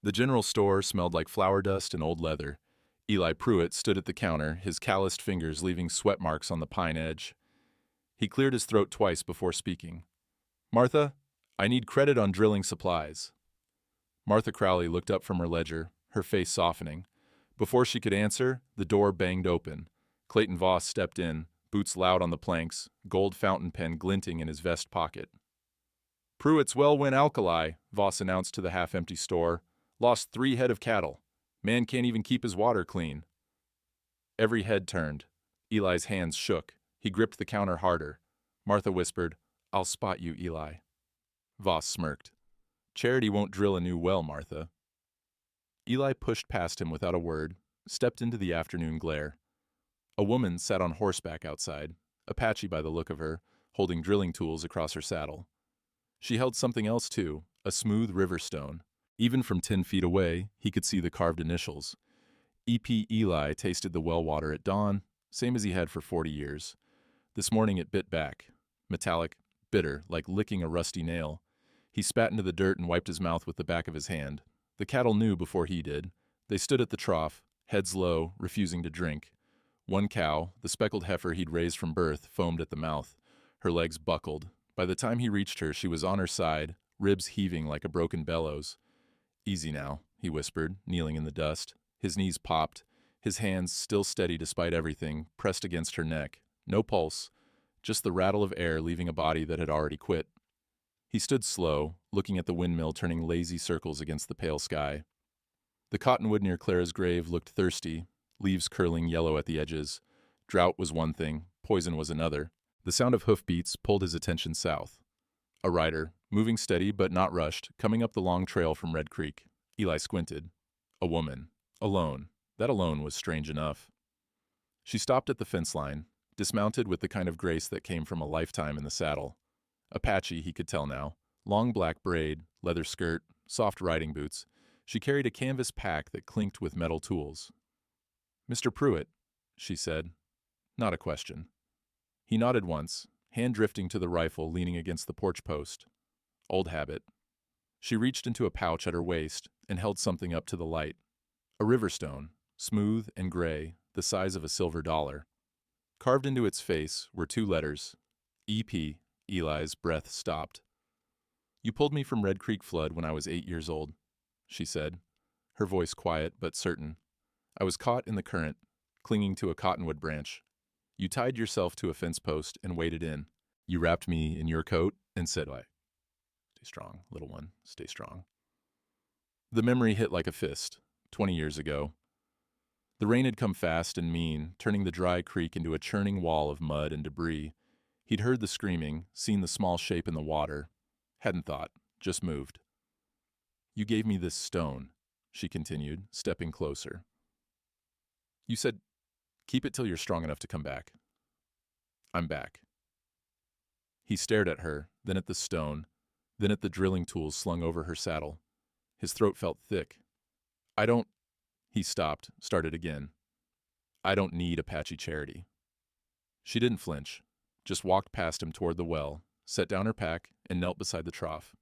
The general store smelled like flour dust and old leather. Eli Pruitt stood at the counter, his calloused fingers leaving sweat marks on the pine edge. He cleared his throat twice before speaking. "Martha, I need credit on drilling supplies." Martha Crowley looked up from her ledger, her face softening. Before she could answer, the door banged open. Clayton Voss stepped in, boots loud on the planks, gold fountain pen glinting in his vest pocket. "Pruitt's well went alkali," Voss announced to the half-empty store. "Lost 3 head of cattle. Man can't even keep his water clean." Every head turned. Eli's hands shook. He gripped the counter harder. Martha whispered, "I'll spot you, Eli." Voss smirked. "Charity won't drill a new well, Martha." Eli pushed past him without a word, stepped into the afternoon glare. A woman sat on horseback outside, Apache by the look of her, holding drilling tools across her saddle. She held something else too, a smooth river stone. Even from 10 feet away, he could see the carved initials. E.P. Eli tasted the well water at dawn, same as he had for 40 years. This morning it bit back, metallic, bitter, like licking a rusty nail. He spat into the dirt and wiped his mouth with the back of his hand. The cattle knew before he did. They stood at the trough, heads low, refusing to drink. One cow, the speckled heifer he'd raised from birth, foamed at the mouth. Her legs buckled. By the time he reached her, she was on her side, ribs heaving like a broken bellows. "Easy now," he whispered, kneeling in the dust. His knees popped, his hands, still steady despite everything, pressed against her neck. No pulse, just the rattle of air leaving a body that had already quit. He stood slow, looking at the windmill turning lazy circles against the pale sky. The cottonwood near Clara's grave looked thirsty, leaves curling yellow at the edges. Drought was one thing, poison was another. The sound of hoofbeats pulled his attention south. A rider, moving steady but not rushed, coming up the long trail from Red Creek. Eli squinted. A woman. Alone. That alone was strange enough. She stopped at the fence line, dismounted with the kind of grace that came from a lifetime in the saddle. Apache, he could tell now. Long black braid, leather skirt, soft riding boots. She carried a canvas pack that clinked with metal tools. "Mr. Pruitt," she said. Not a question. He nodded once, hand drifting to the rifle leaning against the porch post. Old habit. She reached into a pouch at her waist and held something up to the light. A river stone, smooth and gray, the size of a silver dollar. Carved into its face were 2 letters. E.P. Eli's breath stopped. "You pulled me from Red Creek flood when I was 8 years old," she said, her voice quiet but certain. "I was caught in the current, clinging to a cottonwood branch. You tied yourself to a fence post and waded in. You wrapped me in your coat and said, 'Stay strong, little one, stay strong.'" The memory hit like a fist, 20 years ago. The rain had come fast and mean, turning the dry creek into a churning wall of mud and debris. He'd heard the screaming, seen the small shape in the water. Hadn't thought, just moved. "You gave me this stone," she continued, stepping closer. "You said, keep it till you're strong enough to come back. I'm back." He stared at her, then at the stone, then at the drilling tools slung over her saddle. His throat felt thick. "I don't—" He stopped, started again. "I don't need Apache charity." She didn't flinch, just walked past him toward the well, set down her pack, and knelt beside the trough.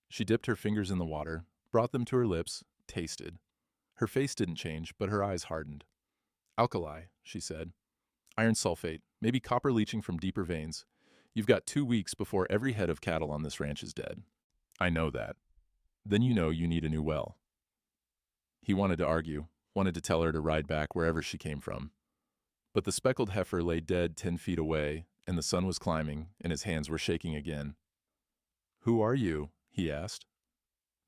She dipped her fingers in the water, brought them to her lips, tasted. Her face didn't change, but her eyes hardened. "Alkali," she said. "Iron sulfate, maybe copper leaching from deeper veins. You've got 2 weeks before every head of cattle on this ranch is dead." "I know that." "Then you know you need a new well." He wanted to argue, wanted to tell her to ride back wherever she came from. But the speckled heifer lay dead 10 feet away, and the sun was climbing, and his hands were shaking again. "Who are you?" he asked.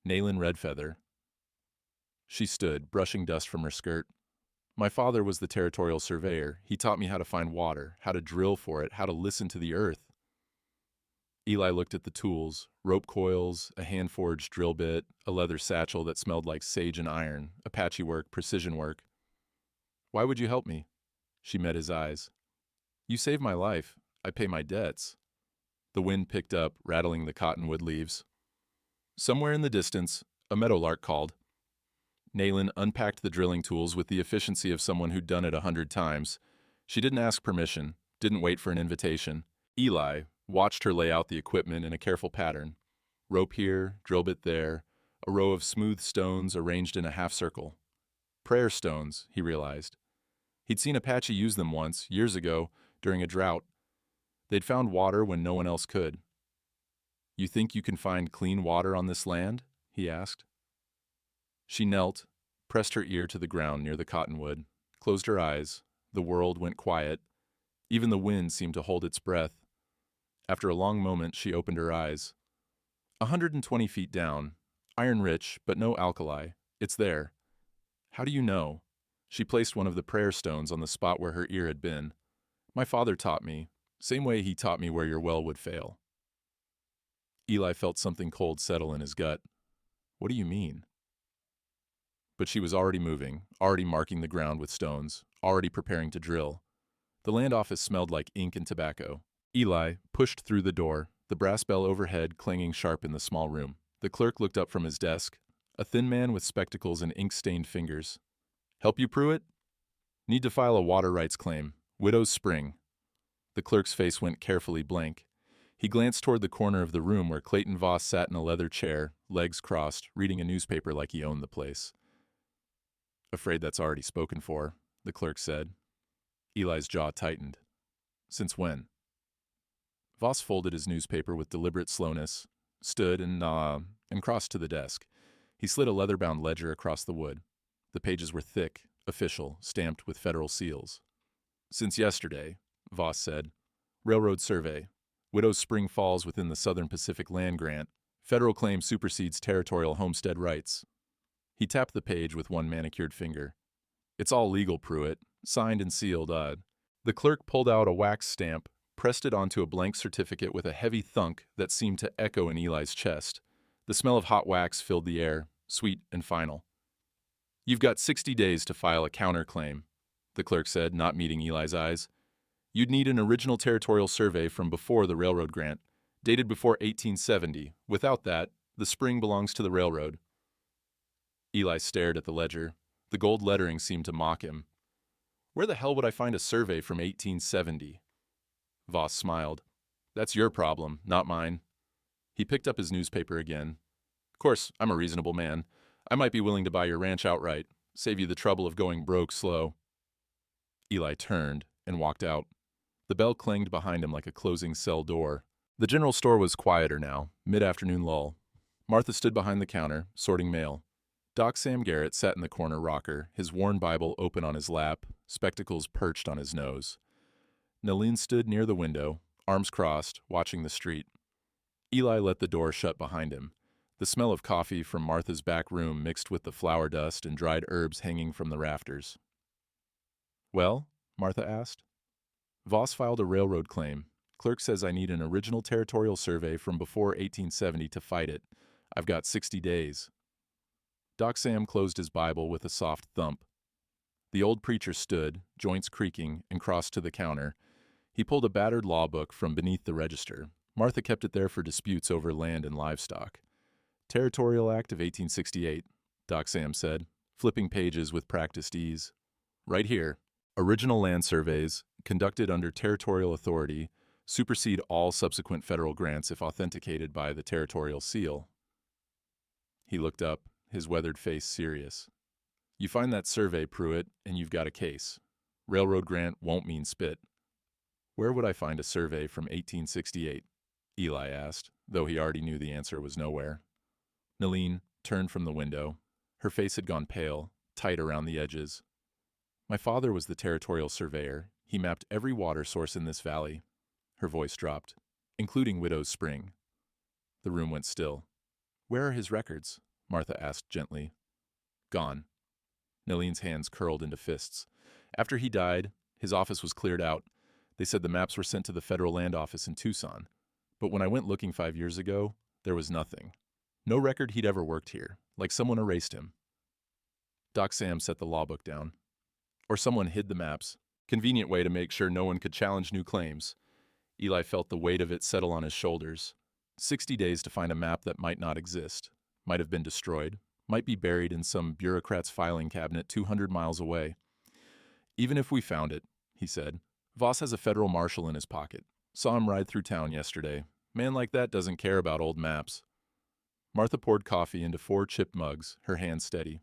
"Nayland Redfeather." She stood, brushing dust from her skirt. "My father was the territorial surveyor. He taught me how to find water, how to drill for it, how to listen to the earth." Eli looked at the tools, rope coils, a hand-forged drill bit, a leather satchel that smelled like sage and iron, Apache work, precision work. "Why would you help me?" She met his eyes. "You saved my life. I pay my debts." The wind picked up, rattling the cottonwood leaves. Somewhere in the distance, a meadowlark called. Nayland unpacked the drilling tools with the efficiency of someone who'd done it 100 times. She didn't ask permission, didn't wait for an invitation. Eli watched her lay out the equipment in a careful pattern. Rope here, drill bit there, a row of smooth stones arranged in a half circle. Prayer stones, he realized. He'd seen Apache use them once, years ago, during a drought. They'd found water when no one else could. "You think you can find clean water on this land?" he asked. She knelt, pressed her ear to the ground near the cottonwood, closed her eyes. The world went quiet. Even the wind seemed to hold its breath. After a long moment, she opened her eyes. 120 feet down. Iron-rich, but no alkali. It's there. How do you know? She placed one of the prayer stones on the spot where her ear had been. My father taught me. Same way he taught me where your well would fail. Eli felt something cold settle in his gut. What do you mean? But she was already moving, already marking the ground with stones, already preparing to drill. The land office smelled like ink and tobacco. Eli pushed through the door, the brass bell overhead clanging sharp in the small room. The clerk looked up from his desk, a thin man with spectacles and ink-stained fingers. Help you, Pruitt? Need to file a water rights claim. Widow's Spring. The clerk's face went carefully blank. He glanced toward the corner of the room where Clayton Voss sat in a leather chair, legs crossed, reading a newspaper like he owned the place. Afraid that's already spoken for, the clerk said. Eli's jaw tightened. Since when? Voss folded his newspaper with deliberate slowness, stood and crossed to the desk. He slid a leather-bound ledger across the wood. The pages were thick, official, stamped with federal seals. Since yesterday, Voss said. Railroad survey. Widow's Spring falls within the Southern Pacific Land Grant. Federal claim supersedes territorial homestead rights. He tapped the page with one manicured finger. It's all legal, Pruitt. Signed and sealed, The clerk pulled out a wax stamp, pressed it onto a blank certificate with a heavy thunk that seemed to echo in Eli's chest. The smell of hot wax filled the air, sweet and final. You've got 60 days to file a counterclaim, the clerk said, not meeting Eli's eyes. You'd need an original territorial survey from before the railroad grant, dated before 1870. Without that, the spring belongs to the railroad. Eli stared at the ledger. The gold lettering seemed to mock him. Where the hell would I find a survey from 1870? Voss smiled. That's your problem, not mine. He picked up his newspaper again. Of course, I'm a reasonable man. I might be willing to buy your ranch outright, save you the trouble of going broke slow. Eli turned and walked out. The bell clanged behind him like a closing cell door. The general store was quieter now, mid-afternoon lull. Martha stood behind the counter, sorting mail. Doc Sam Garrett sat in the corner rocker, his worn Bible open on his lap, spectacles perched on his nose. Nalene stood near the window, arms crossed, watching the street. Eli let the door shut behind him. The smell of coffee from Martha's back room mixed with the flour dust and dried herbs hanging from the rafters. Well? Martha asked. Voss filed a railroad claim. Clerk says I need an original territorial survey from before 1870 to fight it. I've got 60 days. Doc Sam closed his Bible with a soft thump. The old preacher stood, joints creaking, and crossed to the counter. He pulled a battered law book from beneath the register. Martha kept it there for disputes over land and livestock. Territorial Act of 1868, Doc Sam said, flipping pages with practiced ease. Right here. Original land surveys, conducted under territorial authority, supersede all subsequent federal grants if authenticated by the territorial seal. He looked up, his weathered face serious. You find that survey, Pruitt, and you've got a case. Railroad grant won't mean spit. Where would I find a survey from 1868? Eli asked, though he already knew the answer was nowhere. Nalene turned from the window. Her face had gone pale, tight around the edges. My father was the territorial surveyor. He mapped every water source in this valley. Her voice dropped, including Widow's Spring. The room went still. Where are his records? Martha asked gently. Gone. Nalene's hands curled into fists. After he died, his office was cleared out. They said the maps were sent to the federal land office in Tucson. But when I went looking 5 years ago, there was nothing. No record he'd ever worked here, like someone erased him. Doc Sam set the law book down. Or someone hid the maps. Convenient way to make sure no one could challenge new claims. Eli felt the weight of it settle on his shoulders. 60 days to find a map that might not exist, might have been destroyed, might be buried in some bureaucrat's filing cabinet 200 miles away. Even if we found it, he said. Voss has a federal marshal in his pocket. Saw him ride through town yesterday. Man like that doesn't care about old maps. Martha poured coffee into 4 chipped mugs, her hands steady.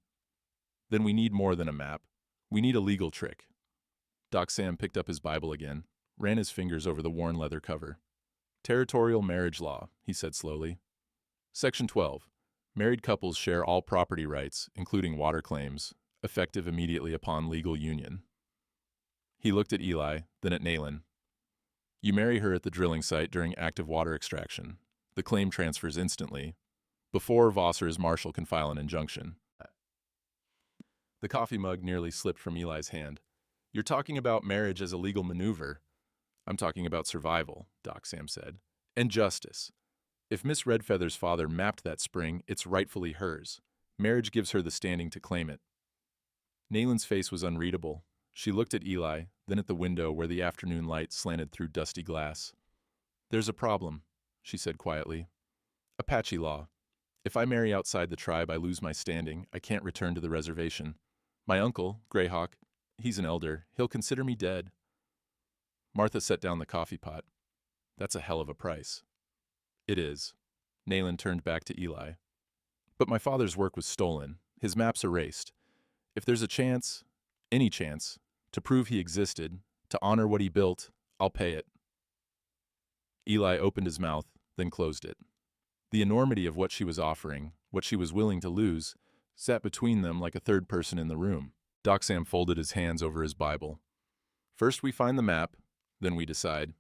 Then we need more than a map. We need a legal trick. Doc Sam picked up his Bible again, ran his fingers over the worn leather cover. Territorial marriage law, he said slowly. Section 12. Married couples share all property rights, including water claims, effective immediately upon legal union. He looked at Eli, then at Nayland. You marry her at the drilling site during active water extraction. The claim transfers instantly, before Voss or his marshal can file an injunction. The coffee mug nearly slipped from Eli's hand. You're talking about marriage as a legal maneuver. I'm talking about survival, Doc Sam said. And justice. If Miss Redfeather's father mapped that spring, it's rightfully hers. Marriage gives her the standing to claim it. Nayland's face was unreadable. She looked at Eli, then at the window where the afternoon light slanted through dusty glass. There's a problem, she said quietly. Apache law. If I marry outside the tribe, I lose my standing. I can't return to the reservation. My uncle, Greyhawk, he's an elder. He'll consider me dead. Martha set down the coffee pot. That's a hell of a price. It is. Nayland turned back to Eli. But my father's work was stolen, his maps erased. If there's a chance, any chance, to prove he existed, to honor what he built, I'll pay it. Eli opened his mouth, then closed it. The enormity of what she was offering, what she was willing to lose, sat between them like a third person in the room. Doc Sam folded his hands over his Bible. First we find the map, then we decide.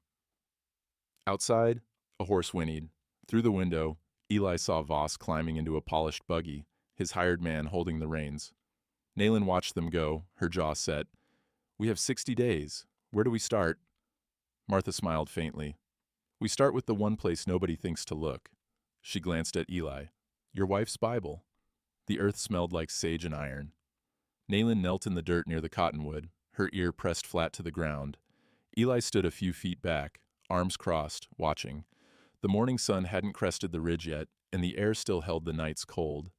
Outside, a horse whinnied. Through the window, Eli saw Voss climbing into a polished buggy, his hired man holding the reins. Nayland watched them go, her jaw set. We have 60 days. Where do we start? Martha smiled faintly. We start with the one place nobody thinks to look. She glanced at Eli. Your wife's Bible. The earth smelled like sage and iron. Nayland knelt in the dirt near the cottonwood, her ear pressed flat to the ground. Eli stood a few feet back, arms crossed, watching. The morning sun hadn't crested the ridge yet, and the air still held the night's cold.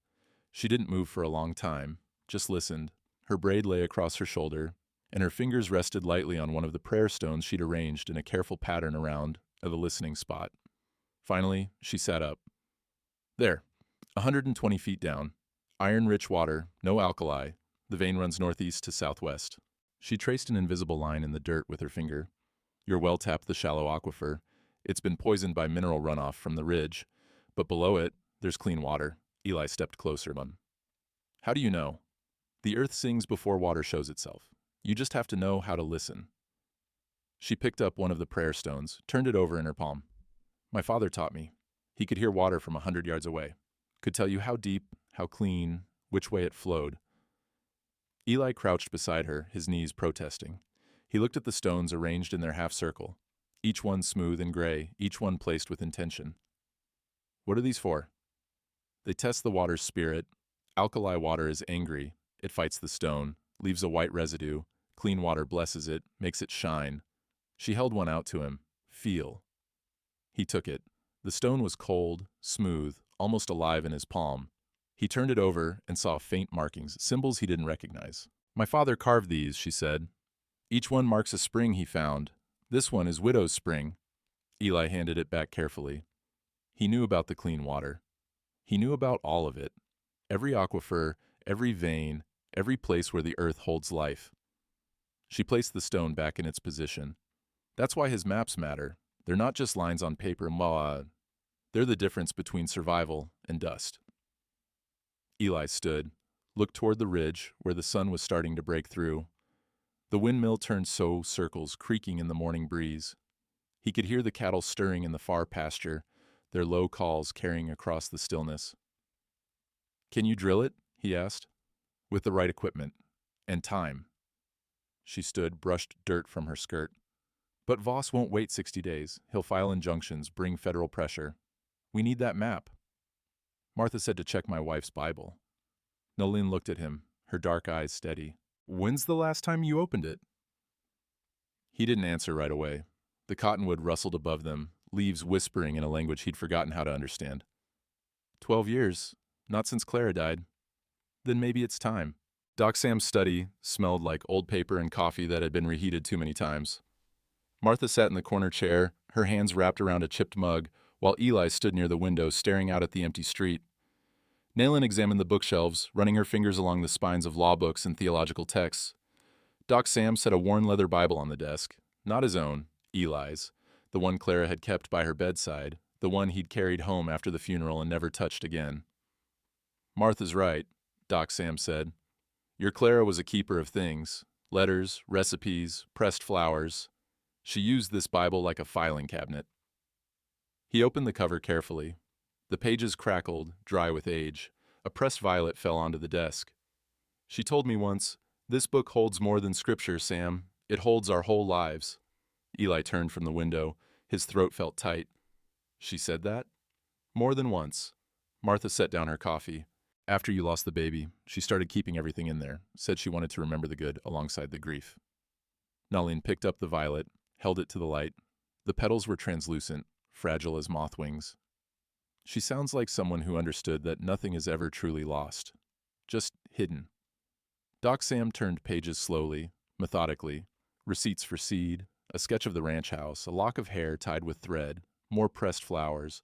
She didn't move for a long time, just listened. Her braid lay across her shoulder, and her fingers rested lightly on one of the prayer stones she'd arranged in a careful pattern around the listening spot. Finally, she sat up. There, 120 feet down. Iron-rich water, no alkali. The vein runs northeast to southwest. She traced an invisible line in the dirt with her finger. Your well tapped the shallow aquifer. It's been poisoned by mineral runoff from the ridge, but below it, there's clean water. Eli stepped closer. How do you know? The earth sings before water shows itself. You just have to know how to listen. She picked up one of the prayer stones, turned it over in her palm. My father taught me. He could hear water from 100 yards away. Could tell you how deep, how clean, which way it flowed. Eli crouched beside her, his knees protesting. He looked at the stones arranged in their half circle, each one smooth and gray, each one placed with intention. What are these for? They test the water's spirit. Alkali water is angry. It fights the stone, leaves a white residue. Clean water blesses it, makes it shine. She held one out to him. Feel. He took it. The stone was cold, smooth, almost alive in his palm. He turned it over and saw faint markings, symbols he didn't recognize. My father carved these, she said. Each one marks a spring he found. This one is Widow's Spring. Eli handed it back carefully. He knew about the clean water. He knew about all of it. Every aquifer, every vein, every place where the earth holds life. She placed the stone back in its position. That's why his maps matter. They're not just lines on paper. They're the difference between survival and dust. Eli stood, looked toward the ridge where the sun was starting to break through. The windmill turned circles creaking in the morning breeze. He could hear the cattle stirring in the far pasture, their low calls carrying across the stillness. Can you drill it? He asked. With the right equipment. And time. She stood, brushed dirt from her skirt. But Voss won't wait 60 days. He'll file injunctions, bring federal pressure. We need that map. Martha said to check my wife's Bible. Nolene looked at him, her dark eyes steady. When's the last time you opened it? He didn't answer right away. The cottonwood rustled above them, leaves whispering in a language he'd forgotten how to understand. 12 years. Not since Clara died. Then maybe it's time. Doc Sam's study smelled like old paper and coffee that had been reheated too many times. Martha sat in the corner chair, her hands wrapped around a chipped mug, while Eli stood near the window staring out at the empty street. Nayland examined the bookshelves, running her fingers along the spines of law books and theological texts. Doc Sam set a worn leather Bible on the desk. Not his own, Eli's. The one Clara had kept by her bedside, the one he'd carried home after the funeral and never touched again. Martha's right, Doc Sam said. Your Clara was a keeper of things. Letters, recipes, pressed flowers. She used this Bible like a filing cabinet. He opened the cover carefully. The pages crackled, dry with age. A pressed violet fell onto the desk. She told me once, "This book holds more than scripture, Sam. It holds our whole lives." Eli turned from the window. His throat felt tight. She said that? More than once. Martha set down her coffee. After you lost the baby, she started keeping everything in there, said she wanted to remember the good alongside the grief. Nalin picked up the violet, held it to the light. The petals were translucent, fragile as moth wings. She sounds like someone who understood that nothing is ever truly lost, just hidden. Doc Sam turned pages slowly, methodically. Receipts for seed, a sketch of the ranch house, a lock of hair tied with thread, more pressed flowers,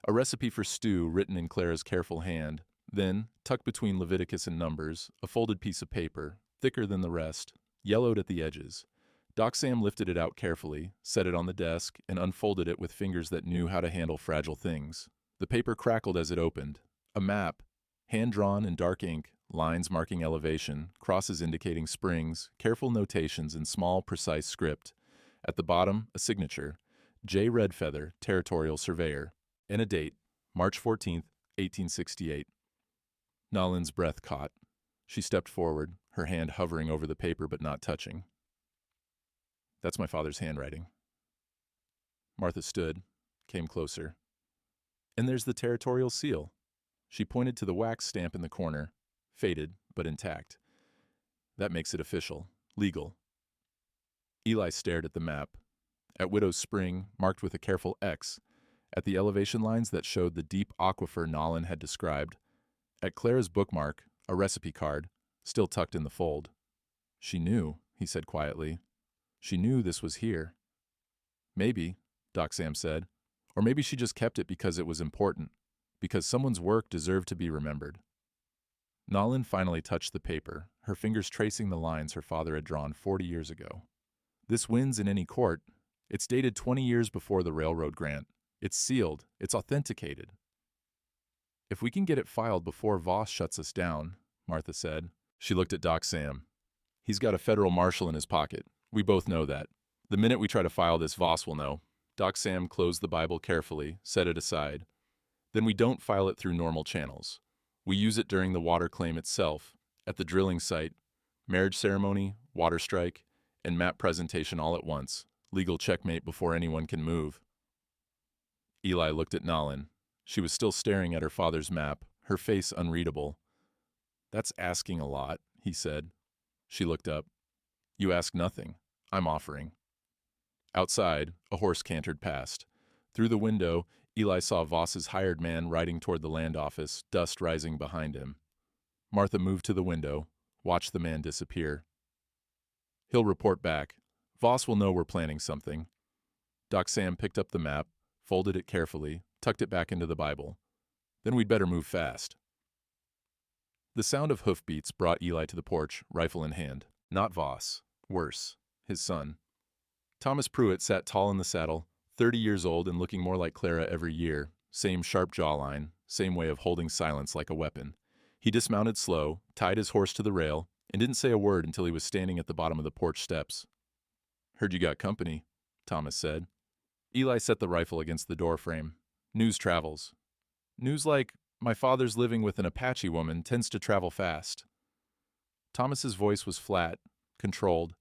a recipe for stew written in Clara's careful hand. Then, tucked between Leviticus and Numbers, a folded piece of paper, thicker than the rest, yellowed at the edges. Doc Sam lifted it out carefully, set it on the desk, and unfolded it with fingers that knew how to handle fragile things. The paper crackled as it opened. A map, hand-drawn in dark ink, lines marking elevation, crosses indicating springs, careful notations in small, precise script. At the bottom, a signature, J. Redfeather, Territorial Surveyor, and a date, March 14th, 1868. Nalin's breath caught. She stepped forward, her hand hovering over the paper but not touching. That's my father's handwriting. Martha stood, came closer. And there's the territorial seal. She pointed to the wax stamp in the corner, faded but intact. That makes it official, legal. Eli stared at the map, at Widow's Spring, marked with a careful X, at the elevation lines that showed the deep aquifer Nalin had described, at Clara's bookmark, a recipe card, still tucked in the fold. She knew, he said quietly. She knew this was here. Maybe, Doc Sam said, or maybe she just kept it because it was important, because someone's work deserved to be remembered. Nalin finally touched the paper, her fingers tracing the lines her father had drawn 40 years ago. This wins in any court. It's dated 20 years before the railroad grant. It's sealed. It's authenticated. If we can get it filed before Voss shuts us down, Martha said. She looked at Doc Sam. He's got a federal marshal in his pocket. We both know that. The minute we try to file this, Voss will know. Doc Sam closed the Bible carefully, set it aside. Then we don't file it through normal channels. We use it during the water claim itself, at the drilling site, marriage ceremony, water strike, and map presentation all at once. Legal checkmate before anyone can move. Eli looked at Nalin. She was still staring at her father's map, her face unreadable. That's asking a lot, he said. She looked up. You ask nothing. I'm offering. Outside, a horse cantered past. Through the window, Eli saw Voss's hired man riding toward the land office, dust rising behind him. Martha moved to the window, watched the man disappear. He'll report back. Voss will know we're planning something. Doc Sam picked up the map, folded it carefully, tucked it back into the Bible. Then we'd better move fast. The sound of hoofbeats brought Eli to the porch, rifle in hand. Not Voss. Worse, his son. Thomas Pruitt sat tall in the saddle, 30 years old and looking more like Clara every year, same sharp jawline, same way of holding silence like a weapon. He dismounted slow, tied his horse to the rail, and didn't say a word until he was standing at the bottom of the porch steps. Heard you got company, Thomas said. Eli set the rifle against the doorframe. News travels. News like, my father's living with an Apache woman tends to travel fast. Thomas's voice was flat, controlled,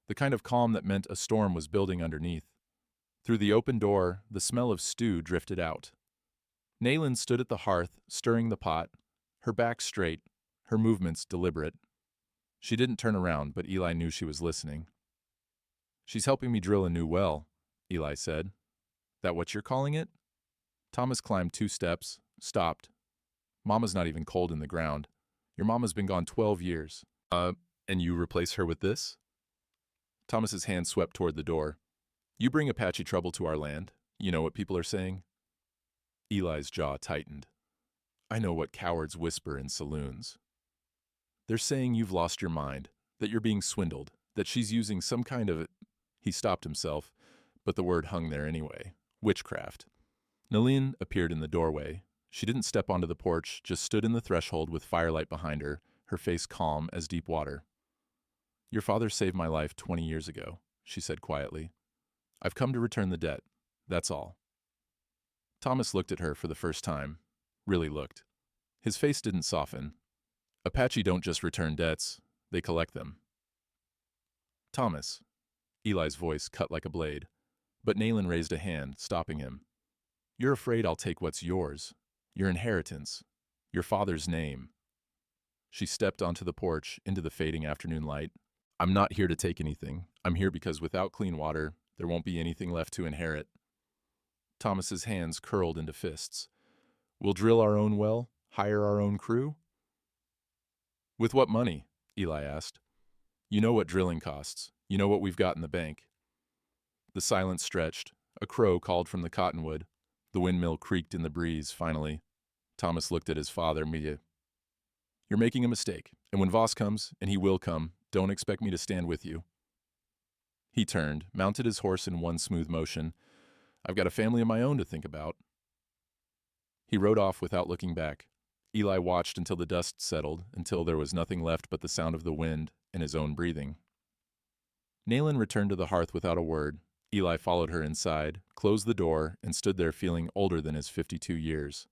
the kind of calm that meant a storm was building underneath. Through the open door, the smell of stew drifted out. Nayland stood at the hearth, stirring the pot, her back straight, her movements deliberate. She didn't turn around, but Eli knew she was listening. She's helping me drill a new well, Eli said. That what you're calling it? Thomas climbed 2 steps, stopped. Mama's not even cold in the ground. Your mama's been gone 12 years. And you replace her with this? Thomas's hand swept toward the door. You bring Apache trouble to our land. You know what people are saying? Eli's jaw tightened. I know what cowards whisper in saloons. They're saying you've lost your mind, that you're being swindled, that she's using some kind of... He stopped himself, but the word hung there anyway. Witchcraft. Nalin appeared in the doorway. She didn't step onto the porch, just stood in the threshold with firelight behind her face calm as deep water. Your father saved my life 20 years ago, she said quietly. I've come to return the debt. That's all. Thomas looked at her for the first time. Really looked. His face didn't soften. Apache don't just return debts, they collect them. Thomas. Eli's voice cut like a blade, but Nayland raised a hand, stopping him. You're afraid I'll take what's yours, your inheritance, your father's name. She stepped onto the porch into the fading afternoon light. I'm not here to take anything. I'm here because without clean water, there won't be anything left to inherit. Thomas's hands curled into fists. We'll drill our own well, hire our own crew? With what money? Eli asked. You know what drilling costs. You know what we've got in the bank. The silence stretched. A crow called from the cottonwood. The windmill creaked in the breeze, finally. Thomas looked at his father. You're making a mistake, and when Voss comes, and he will come, don't expect me to stand with you. He turned, mounted his horse in one smooth motion. I've got a family of my own to think about. He rode off without looking back. Eli watched until the dust settled, until there was nothing left but the sound of the wind and his own breathing. Nayland returned to the hearth without a word. Eli followed her inside, closed the door, and stood there feeling older than his 52 years.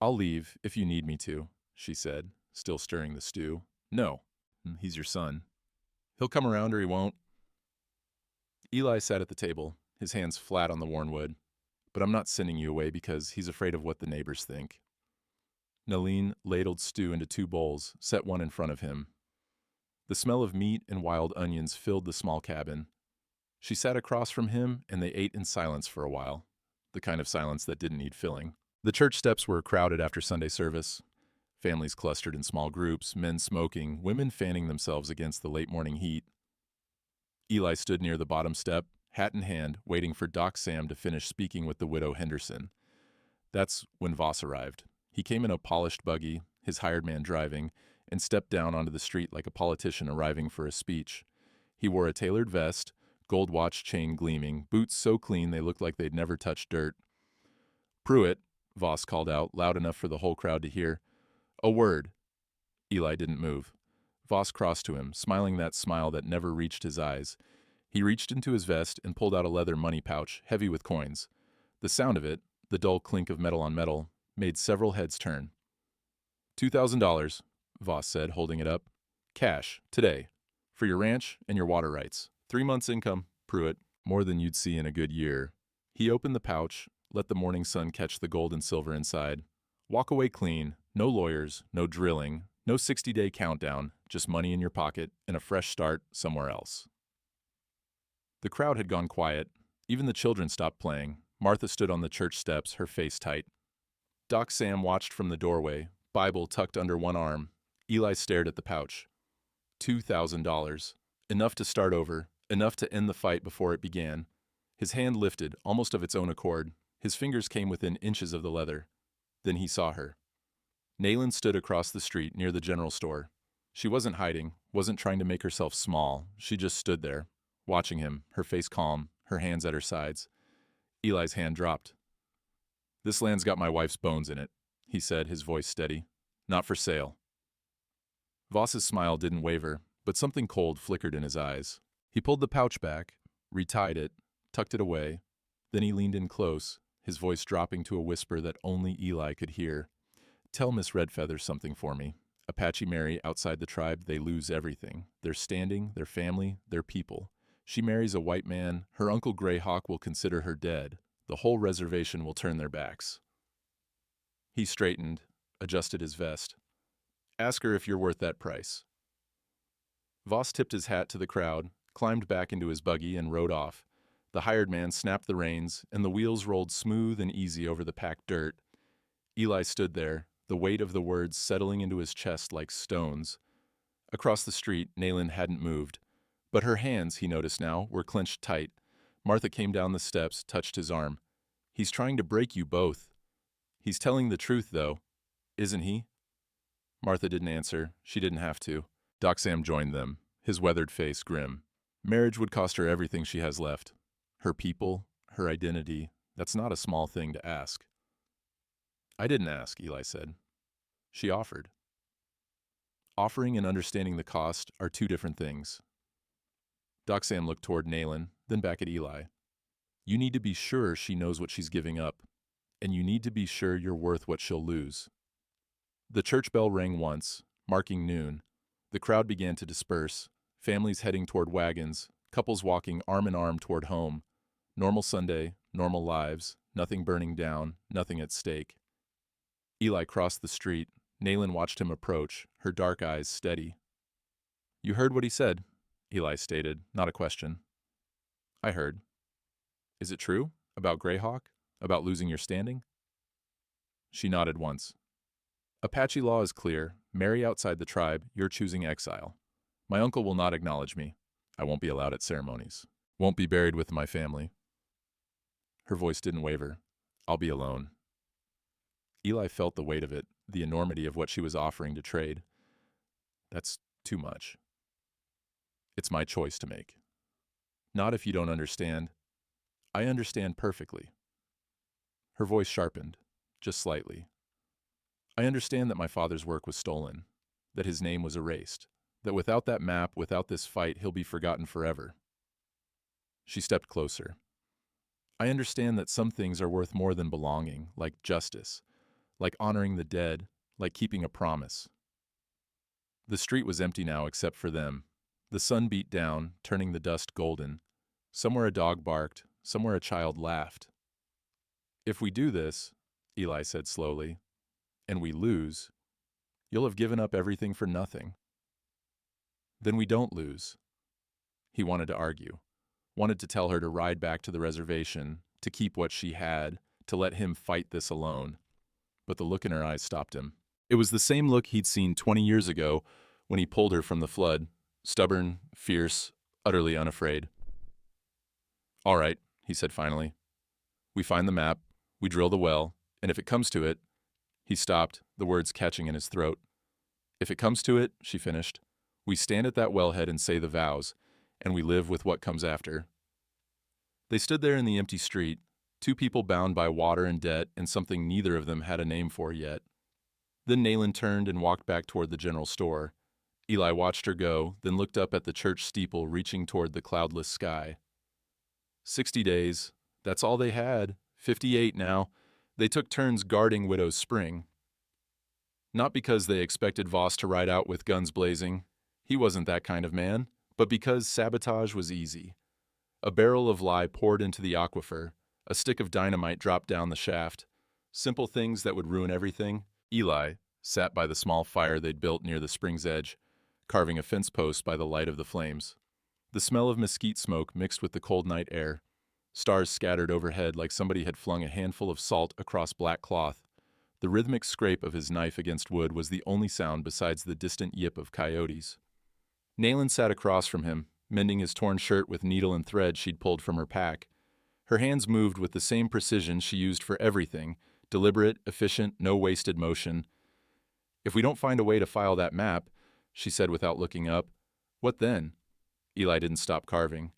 I'll leave if you need me to, she said, still stirring the stew. No, he's your son. He'll come around or he won't. Eli sat at the table, his hands flat on the worn wood. But I'm not sending you away because he's afraid of what the neighbors think. Nalin ladled stew into 2 bowls, set one in front of him. The smell of meat and wild onions filled the small cabin. She sat across from him, and they ate in silence for a while, the kind of silence that didn't need filling. The church steps were crowded after Sunday service. Families clustered in small groups, men smoking, women fanning themselves against the late morning heat. Eli stood near the bottom step, hat in hand, waiting for Doc Sam to finish speaking with the widow Henderson. That's when Voss arrived. He came in a polished buggy, his hired man driving, and stepped down onto the street like a politician arriving for a speech. He wore a tailored vest, gold watch chain gleaming, boots so clean they looked like they'd never touched dirt. Pruitt, Voss called out, loud enough for the whole crowd to hear. A word. Eli didn't move. Voss crossed to him, smiling that smile that never reached his eyes. He reached into his vest and pulled out a leather money pouch, heavy with coins. The sound of it, the dull clink of metal on metal, made several heads turn. $2,000, Voss said, holding it up. Cash, today, for your ranch and your water rights. 3 months' income, Pruitt, more than you'd see in a good year. He opened the pouch, let the morning sun catch the gold and silver inside. Walk away clean, no lawyers, no drilling, no 60-day countdown, just money in your pocket and a fresh start somewhere else. The crowd had gone quiet. Even the children stopped playing. Martha stood on the church steps, her face tight. Doc Sam watched from the doorway, Bible tucked under one arm. Eli stared at the pouch. $2,000. Enough to start over, enough to end the fight before it began. His hand lifted, almost of its own accord. His fingers came within inches of the leather. Then he saw her. Nayland stood across the street near the general store. She wasn't hiding, wasn't trying to make herself small. She just stood there, watching him, her face calm, her hands at her sides. Eli's hand dropped. This land's got my wife's bones in it, he said, his voice steady. Not for sale. Voss's smile didn't waver, but something cold flickered in his eyes. He pulled the pouch back, retied it, tucked it away. Then he leaned in close, his voice dropping to a whisper that only Eli could hear. Tell Miss Redfeather something for me. Apache marry outside the tribe, they lose everything. Their standing, their family, their people. She marries a white man, her Uncle Greyhawk will consider her dead. The whole reservation will turn their backs. He straightened, adjusted his vest. Ask her if you're worth that price. Voss tipped his hat to the crowd, climbed back into his buggy, and rode off. The hired man snapped the reins, and the wheels rolled smooth and easy over the packed dirt. Eli stood there, the weight of the words settling into his chest like stones. Across the street, Nayland hadn't moved. But her hands, he noticed now, were clenched tight. Martha came down the steps, touched his arm. He's trying to break you both. He's telling the truth, though. Isn't he? Martha didn't answer. She didn't have to. Doc Sam joined them, his weathered face grim. Marriage would cost her everything she has left. Her people, her identity. That's not a small thing to ask. I didn't ask, Eli said. She offered. Offering and understanding the cost are two different things. Doc Sam looked toward Nayland, then back at Eli. You need to be sure she knows what she's giving up, and you need to be sure you're worth what she'll lose. The church bell rang once, marking noon. The crowd began to disperse, families heading toward wagons, couples walking arm in arm toward home. Normal Sunday, normal lives, nothing burning down, nothing at stake. Eli crossed the street. Nayland watched him approach, her dark eyes steady. You heard what he said, Eli stated, not a question. I heard. Is it true? About Greyhawk? About losing your standing? She nodded once. Apache law is clear. Marry outside the tribe, you're choosing exile. My uncle will not acknowledge me. I won't be allowed at ceremonies. Won't be buried with my family. Her voice didn't waver. I'll be alone. Eli felt the weight of it, the enormity of what she was offering to trade. That's too much. It's my choice to make. Not if you don't understand. I understand perfectly. Her voice sharpened, just slightly. I understand that my father's work was stolen, that his name was erased, that without that map, without this fight, he'll be forgotten forever. She stepped closer. I understand that some things are worth more than belonging, like justice, like honoring the dead, like keeping a promise. The street was empty now except for them. The sun beat down, turning the dust golden. Somewhere a dog barked, somewhere a child laughed. If we do this, Eli said slowly, and we lose, you'll have given up everything for nothing. Then we don't lose. He wanted to argue, wanted to tell her to ride back to the reservation, to keep what she had, to let him fight this alone. But the look in her eyes stopped him. It was the same look he'd seen 20 years ago when he pulled her from the flood, stubborn, fierce, utterly unafraid. All right, he said finally. We find the map, we drill the well, and if it comes to it, he stopped, the words catching in his throat. If it comes to it, she finished, we stand at that wellhead and say the vows, and we live with what comes after. They stood there in the empty street, two people bound by water and debt and something neither of them had a name for yet. Then Nayland turned and walked back toward the general store. Eli watched her go, then looked up at the church steeple reaching toward the cloudless sky. 60 days, that's all they had. 58 now. They took turns guarding Widow's Spring. Not because they expected Voss to ride out with guns blazing. He wasn't that kind of man, but because sabotage was easy. A barrel of lye poured into the aquifer, a stick of dynamite dropped down the shaft. Simple things that would ruin everything. Eli sat by the small fire they'd built near the spring's edge, carving a fence post by the light of the flames. The smell of mesquite smoke mixed with the cold night air. Stars scattered overhead like somebody had flung a handful of salt across black cloth. The rhythmic scrape of his knife against wood was the only sound besides the distant yip of coyotes. Nayland sat across from him, mending his torn shirt with needle and thread she'd pulled from her pack. Her hands moved with the same precision she used for everything, deliberate, efficient, no wasted motion. If we don't find a way to file that map, she said without looking up, what then? Eli didn't stop carving.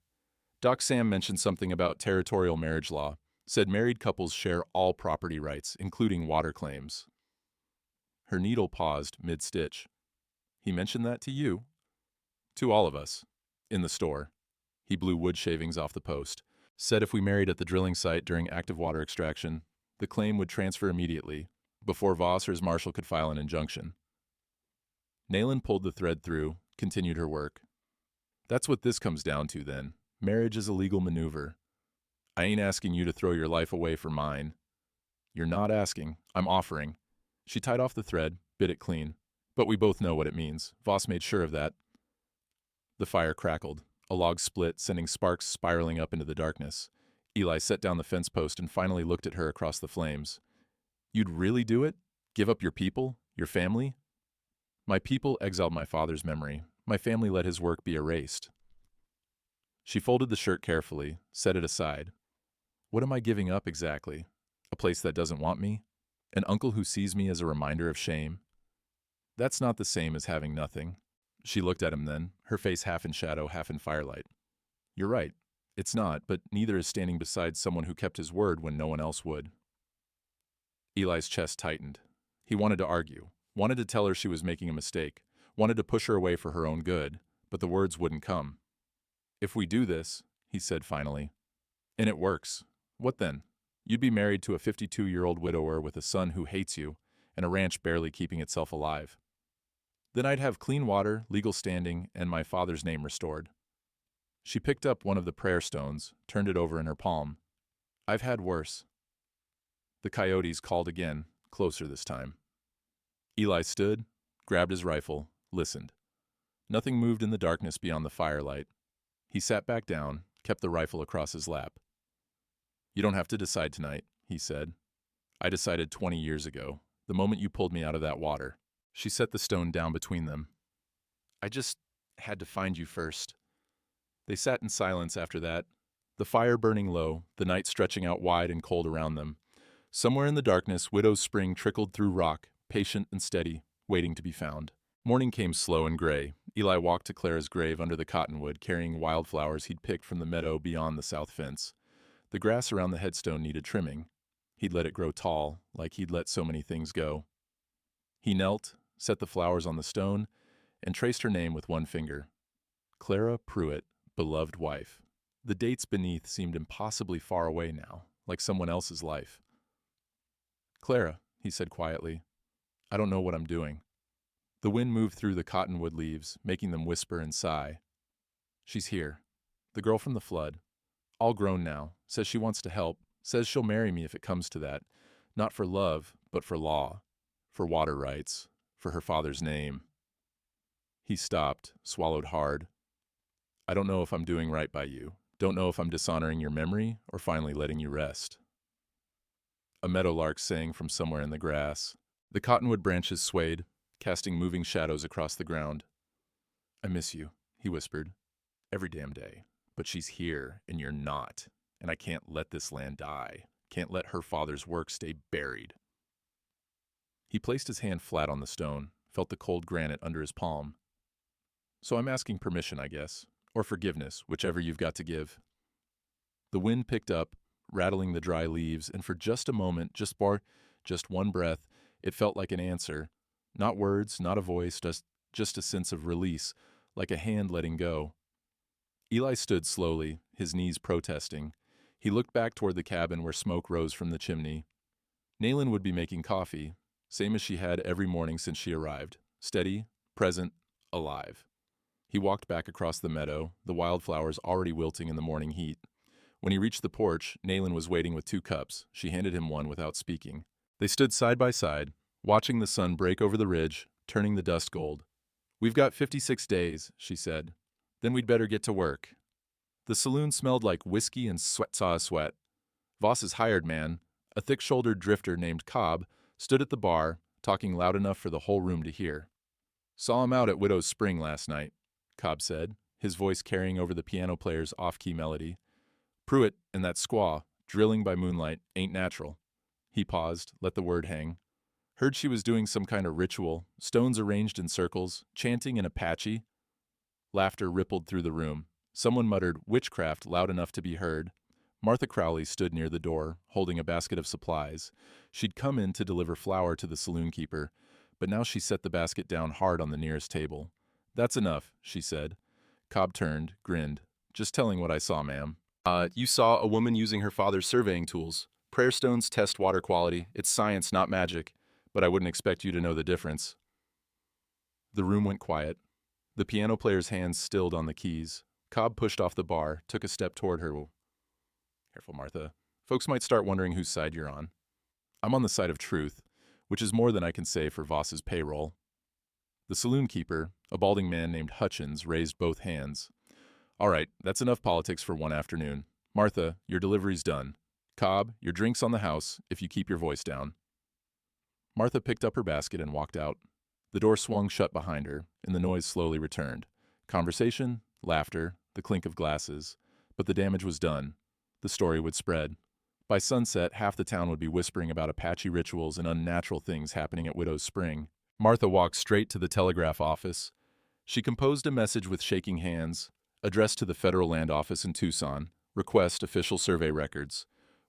Doc Sam mentioned something about territorial marriage law, said married couples share all property rights, including water claims. Her needle paused mid-stitch. He mentioned that to you? To all of us. In the store. He blew wood shavings off the post. Said if we married at the drilling site during active water extraction, the claim would transfer immediately, before Voss or his marshal could file an injunction. Nayland pulled the thread through, continued her work. That's what this comes down to, then. Marriage is a legal maneuver. I ain't asking you to throw your life away for mine. You're not asking. I'm offering. She tied off the thread, bit it clean. But we both know what it means. Voss made sure of that. The fire crackled. A log split, sending sparks spiraling up into the darkness. Eli set down the fence post and finally looked at her across the flames. You'd really do it? Give up your people? Your family? My people exiled my father's memory. My family let his work be erased. She folded the shirt carefully, set it aside. What am I giving up exactly? A place that doesn't want me? An uncle who sees me as a reminder of shame? That's not the same as having nothing. She looked at him then, her face half in shadow, half in firelight. You're right. It's not, but neither is standing beside someone who kept his word when no one else would. Eli's chest tightened. He wanted to argue, wanted to tell her she was making a mistake, wanted to push her away for her own good, but the words wouldn't come. If we do this, he said finally, and it works, what then? You'd be married to a 52-year-old widower with a son who hates you, and a ranch barely keeping itself alive. Then I'd have clean water, legal standing, and my father's name restored. She picked up one of the prayer stones, turned it over in her palm. I've had worse. The coyotes called again, closer this time. Eli stood, grabbed his rifle, listened. Nothing moved in the darkness beyond the firelight. He sat back down, kept the rifle across his lap. You don't have to decide tonight, he said. I decided 20 years ago, the moment you pulled me out of that water. She set the stone down between them. I just had to find you first. They sat in silence after that, the fire burning low, the night stretching out wide and cold around them. Somewhere in the darkness, Widow's Spring trickled through rock, patient and steady, waiting to be found. Morning came slow and gray. Eli walked to Clara's grave under the cottonwood, carrying wildflowers he'd picked from the meadow beyond the south fence. The grass around the headstone needed trimming. He'd let it grow tall, like he'd let so many things go. He knelt, set the flowers on the stone, and traced her name with one finger. Clara Pruitt, beloved wife. The dates beneath seemed impossibly far away now, like someone else's life. Clara, he said quietly, I don't know what I'm doing. The wind moved through the cottonwood leaves, making them whisper and sigh. She's here. The girl from the flood. All grown now, says she wants to help, says she'll marry me if it comes to that. Not for love, but for law. For water rights. For her father's name. He stopped, swallowed hard. I don't know if I'm doing right by you. Don't know if I'm dishonoring your memory or finally letting you rest. A meadowlark sang from somewhere in the grass. The cottonwood branches swayed, casting moving shadows across the ground. I miss you, he whispered. Every damn day. But she's here, and you're not. And I can't let this land die. Can't let her father's work stay buried. He placed his hand flat on the stone, felt the cold granite under his palm. So I'm asking permission, I guess. Or forgiveness, whichever you've got to give. The wind picked up, rattling the dry leaves, and for just a moment, just one breath, it felt like an answer. Not words, not a voice, just a sense of release, like a hand letting go. Eli stood slowly, his knees protesting. He looked back toward the cabin where smoke rose from the chimney. Naylin would be making coffee, same as she had every morning since she arrived. Steady, present, alive. He walked back across the meadow, the wildflowers already wilting in the morning heat. When he reached the porch, Naylin was waiting with 2 cups. She handed him one without speaking. They stood side by side, watching the sun break over the ridge, turning the dust gold. We've got 56 days, she said. Then we'd better get to work. The saloon smelled like whiskey and sweat. Voss's hired man, a thick-shouldered drifter named Cobb, stood at the bar, talking loud enough for the whole room to hear. Saw him out at Widow's Spring last night, Cobb said, his voice carrying over the piano player's off-key melody. Pruitt and that squaw, drilling by moonlight, ain't natural. He paused, let the word hang. Heard she was doing some kind of ritual, stones arranged in circles, chanting in Apache. Laughter rippled through the room. Someone muttered witchcraft loud enough to be heard. Martha Crowley stood near the door, holding a basket of supplies. She'd come in to deliver flour to the saloon keeper, but now she set the basket down hard on the nearest table. That's enough, she said. Cobb turned, grinned. Just telling what I saw, ma'am. You saw a woman using her father's surveying tools. Prayer stones test water quality. It's science, not magic. But I wouldn't expect you to know the difference. The room went quiet. The piano player's hands stilled on the keys. Cobb pushed off the bar, took a step toward her. Careful, Martha. Folks might start wondering whose side you're on. I'm on the side of truth, which is more than I can say for Voss's payroll. The saloon keeper, a balding man named Hutchins, raised both hands. All right, that's enough politics for one afternoon. Martha, your delivery's done. Cobb, your drink's on the house, if you keep your voice down. Martha picked up her basket and walked out. The door swung shut behind her, and the noise slowly returned. Conversation, laughter, the clink of glasses. But the damage was done. The story would spread. By sunset, half the town would be whispering about Apache rituals and unnatural things happening at Widow's Spring. Martha walked straight to the telegraph office. She composed a message with shaking hands, addressed to the Federal Land Office in Tucson, request official survey records.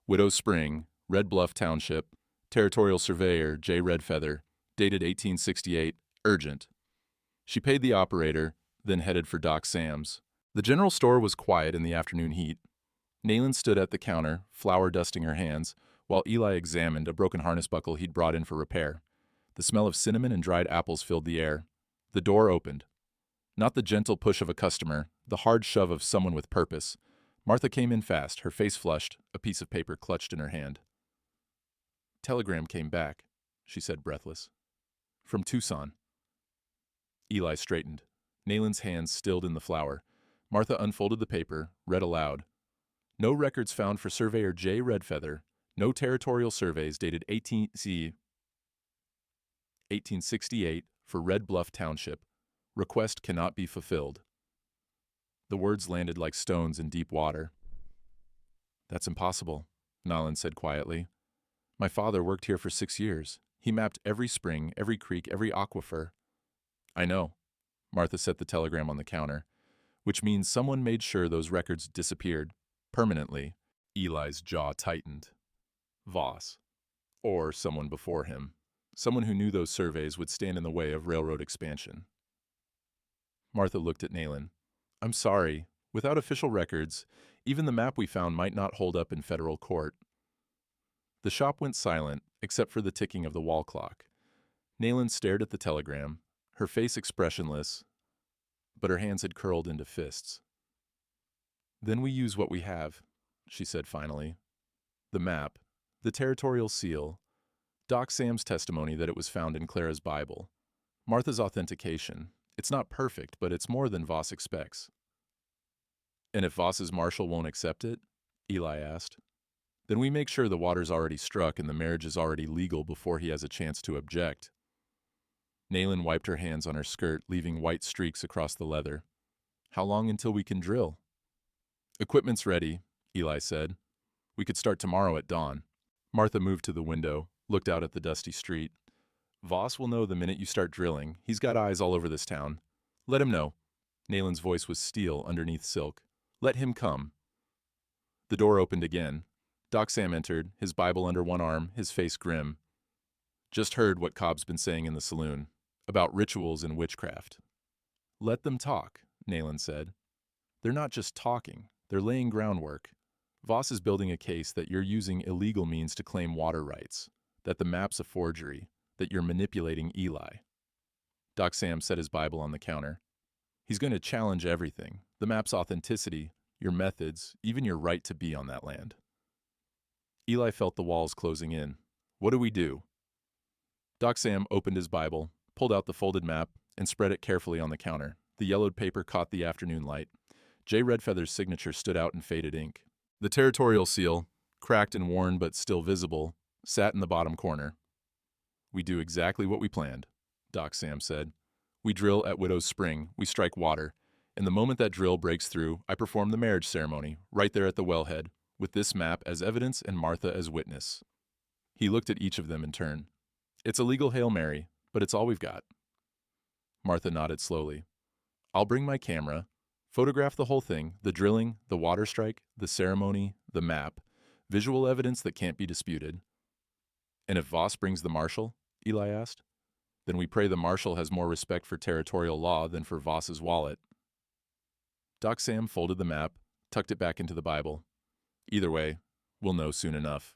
Widow's Spring, Red Bluff Township, Territorial Surveyor J. Redfeather, dated 1868, urgent. She paid the operator, then headed for Doc Sam's. The general store was quiet in the afternoon heat. Nayland stood at the counter, flour dusting her hands, while Eli examined a broken harness buckle he'd brought in for repair. The smell of cinnamon and dried apples filled the air. The door opened. Not the gentle push of a customer, the hard shove of someone with purpose. Martha came in fast, her face flushed, a piece of paper clutched in her hand. "Telegram came back," she said, breathless. "From Tucson." Eli straightened. Nayland's hands stilled in the flour. Martha unfolded the paper, read aloud. "No records found for Surveyor J. Redfeather. No territorial surveys dated 1868 for Red Bluff Township. Request cannot be fulfilled." The words landed like stones in deep water. "That's impossible," Nayland said quietly. "My father worked here for 6 years. He mapped every spring, every creek, every aquifer." "I know." Martha set the telegram on the counter. "Which means someone made sure those records disappeared. Permanently." Eli's jaw tightened. Voss. Or someone before him. Someone who knew those surveys would stand in the way of railroad expansion. Martha looked at Nayland. "I'm sorry. Without official records, even the map we found might not hold up in federal court." The shop went silent, except for the ticking of the wall clock. Nayland stared at the telegram, her face expressionless, but her hands had curled into fists. "Then we use what we have," she said finally. "The map, the territorial seal, Doc Sam's testimony that it was found in Clara's Bible, Martha's authentication. It's not perfect, but it's more than Voss expects." "And if Voss's marshal won't accept it?" Eli asked. "Then we make sure the water's already struck and the marriage is already legal before he has a chance to object." Nayland wiped her hands on her skirt, leaving white streaks across the leather. "How long until we can drill?" "Equipment's ready," Eli said. "We could start tomorrow at dawn." Martha moved to the window, looked out at the dusty street. "Voss will know the minute you start drilling. He's got eyes all over this town. Let him know." Nayland's voice was steel underneath silk. "Let him come." The door opened again. Doc Sam entered, his Bible under one arm, his face grim. "Just heard what Cobb's been saying in the saloon, about rituals and witchcraft." "Let them talk," Nayland said. "They're not just talking, they're laying groundwork. Voss is building a case that you're using illegal means to claim water rights, that the map's a forgery, that you're manipulating Eli." Doc Sam set his Bible on the counter. "He's going to challenge everything, the map's authenticity, your methods, even your right to be on that land." Eli felt the walls closing in. "What do we do?" Doc Sam opened his Bible, pulled out the folded map, and spread it carefully on the counter. The yellowed paper caught the afternoon light. J. Redfeather's signature stood out in faded ink. The territorial seal, cracked and worn but still visible, sat in the bottom corner. "We do exactly what we planned," Doc Sam said. "We drill at Widow's Spring, we strike water, and the moment that drill breaks through, I perform the marriage ceremony, right there at the wellhead, with this map as evidence and Martha as witness." He looked at each of them in turn. "It's a legal Hail Mary, but it's all we've got." Martha nodded slowly. "I'll bring my camera, photograph the whole thing, the drilling, the water strike, the ceremony, the map, visual evidence that can't be disputed." "And if Voss brings the marshal?" Eli asked. "Then we pray the marshal has more respect for territorial law than for Voss's wallet." Doc Sam folded the map, tucked it back into the Bible. "Either way, we'll know soon enough."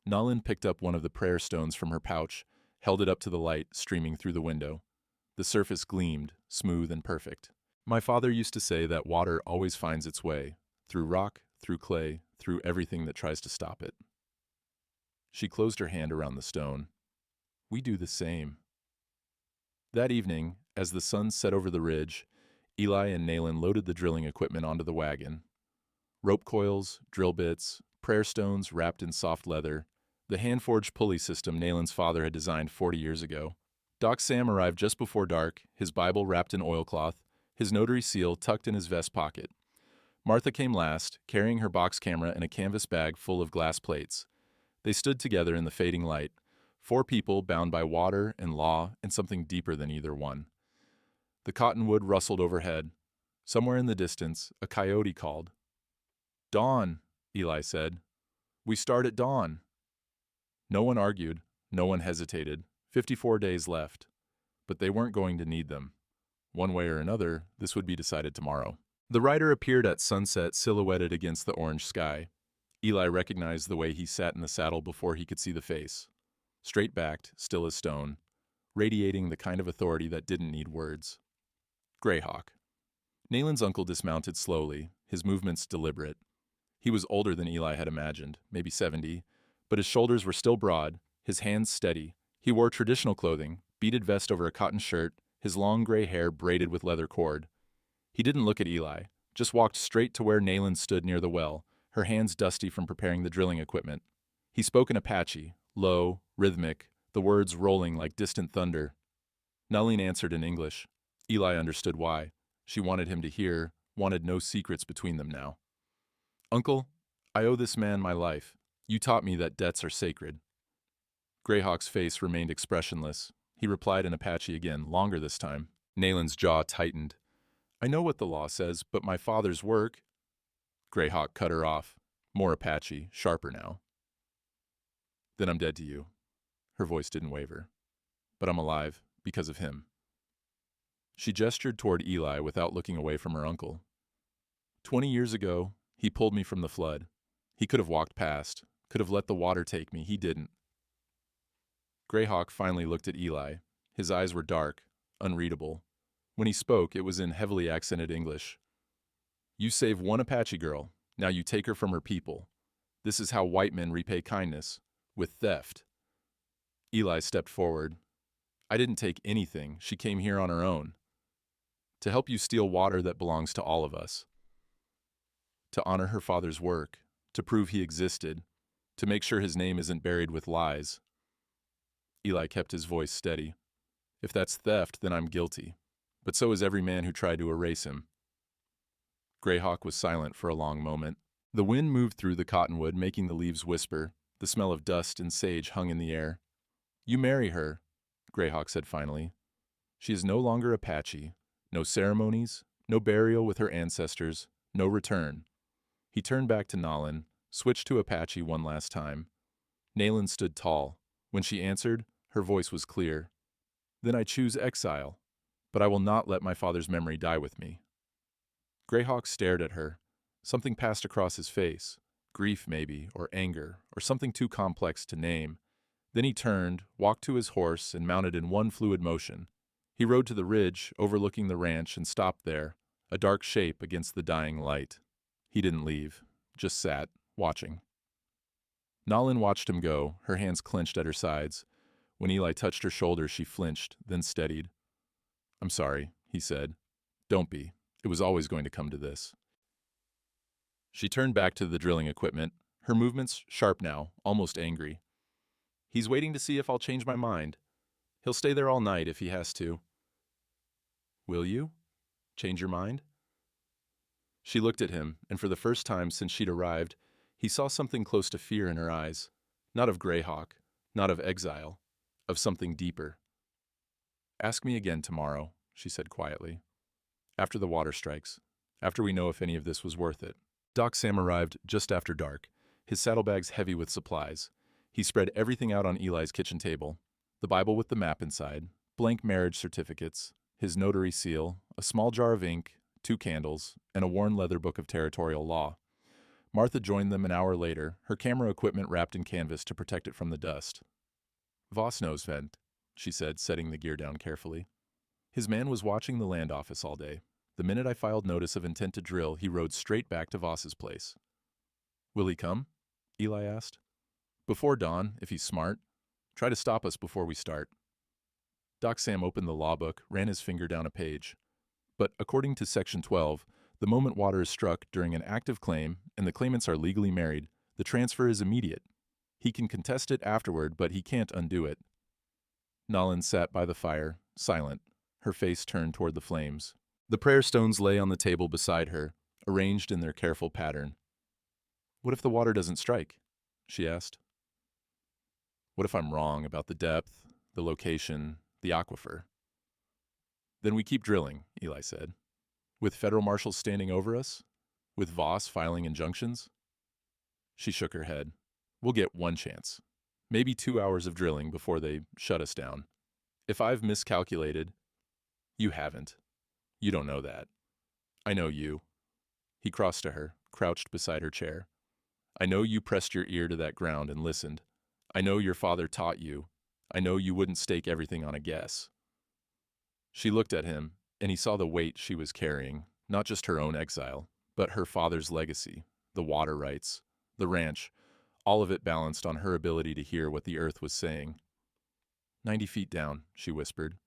Nayland picked up one of the prayer stones from her pouch, held it up to the light streaming through the window. The surface gleamed, smooth and perfect. "My father used to say that water always finds its way, through rock, through clay, through everything that tries to stop it." She closed her hand around the stone. "We do the same." That evening, as the sun set over the ridge, Eli and Nayland loaded the drilling equipment onto the wagon. Rope coils, drill bits, prayer stones wrapped in soft leather, the hand-forged pulley system Nayland's father had designed 40 years ago. Doc Sam arrived just before dark, his Bible wrapped in oilcloth, his notary seal tucked in his vest pocket. Martha came last, carrying her box camera and a canvas bag full of glass plates. They stood together in the fading light, 4 people bound by water and law and something deeper than either one. The cottonwood rustled overhead. Somewhere in the distance, a coyote called. "Dawn," Eli said. "We start at dawn." No one argued, no one hesitated. 54 days left. But they weren't going to need them. One way or another, this would be decided tomorrow. The rider appeared at sunset, silhouetted against the orange sky. Eli recognized the way he sat in the saddle before he could see the face. Straight-backed, still as stone, radiating the kind of authority that didn't need words. Greyhawk. Nalen's uncle dismounted slowly, his movements deliberate. He was older than Eli had imagined, maybe 70, but his shoulders were still broad, his hands steady. He wore traditional clothing, beaded vest over a cotton shirt, his long gray hair braided with leather cord. He didn't look at Eli, just walked straight to where Nalen stood near the well, her hands dusty from preparing the drilling equipment. He spoke in Apache, low, rhythmic, the words rolling like distant thunder. Nalene answered in English. Eli understood why. She wanted him to hear, wanted no secrets between them now. "Uncle, I owe this man my life. You taught me that debts are sacred." Greyhawk's face remained expressionless. He replied in Apache again, longer this time. Nalen's jaw tightened. "I know what the law says, but my father's work—" Greyhawk cut her off. More Apache, sharper now. "Then I'm dead to you." Her voice didn't waver. "But I'm alive, because of him." She gestured toward Eli without looking away from her uncle. 20 years ago, he pulled me from the flood. He could have walked past, could have let the water take me. He didn't. Greyhawk finally looked at Eli. His eyes were dark, unreadable. When he spoke, it was in heavily accented English. "You save one Apache girl. Now you take her from her people. This is how white men repay kindness, with theft." Eli stepped forward. "I didn't take anything. She came here on her own. To help you steal water that belongs to all of us. To honor her father's work, to prove he existed, to make sure his name isn't buried with lies." Eli kept his voice steady. "If that's theft, then I'm guilty. But so is every man who tried to erase him." Greyhawk was silent for a long moment. The wind moved through the cottonwood, making the leaves whisper. The smell of dust and sage hung in the air. "You marry her," Greyhawk said finally. "She is no longer Apache. No ceremonies, no burial with her ancestors, no return." He turned back to Nalen, switched to Apache one last time. Nalen stood tall. When she answered, her voice was clear. "Then I choose exile, but I will not let my father's memory die with me." Greyhawk stared at her. Something passed across his face. Grief, maybe, or anger, or something too complex to name. Then he turned, walked to his horse, and mounted in one fluid motion. He rode to the ridge, overlooking the ranch, and stopped there, a dark shape against the dying light. He didn't leave, just sat, watching. Nalen watched him go, her hands clenched at her sides. When Eli touched her shoulder, she flinched, then steadied. "I'm sorry," he said. "Don't be. It was always going to come to this." She turned back to the drilling equipment, her movements sharp now, almost angry. "He's waiting to see if I'll change my mind. He'll stay there all night if he has to." "Will you? Change your mind?" She looked at him, and for the first time since she'd arrived, he saw something close to fear in her eyes. Not of Greyhawk, not of exile, of something deeper. "Ask me again tomorrow," she said quietly. "After the water strikes, after we know if any of this was worth it." Doc Sam arrived just after dark, his saddlebags heavy with supplies. He spread everything out on Eli's kitchen table. The Bible with the map inside, blank marriage certificates, his notary seal, a small jar of ink, 2 candles, and a worn leather book of territorial law. Martha joined them an hour later, her camera equipment wrapped in canvas to protect it from the dust. "Voss knows vent," she said, setting the gear down carefully. "His man was watching the land office all day. The minute I filed notice of intent to drill, he rode straight back to Voss's place." "Will he come?" Eli asked. "Before dawn, if he's smart. Try to stop us before we start." Doc Sam opened the law book, ran his finger down a page. "But according to Section 12, the moment water is struck during an active claim and the claimants are legally married, the transfer is immediate. He can contest it afterward, but he can't undo it." Nalen sat by the fire, silent, her face turned toward the flames. The prayer stones lay on the table beside her, arranged in their careful pattern. "What if the water doesn't strike?" she asked. "What if I'm wrong about the depth, the location, the aquifer?" "Then we keep drilling," Eli said. "With federal marshals standing over us? With Voss filing injunctions?" She shook her head. "We'll get one chance. Maybe 2 hours of drilling before they shut us down. If I've miscalculated..." "You haven't. You don't know that. I know you." He crossed to her, crouched beside her chair. "I know you pressed your ear to that ground and listened. I know your father taught you. I know you wouldn't stake everything on a guess." She looked at him, and he saw the weight she was carrying, not just her own exile, but her father's legacy, the water rights, the ranch, all of it balanced on her ability to hear what the earth was saying. 90 feet down," she whispered.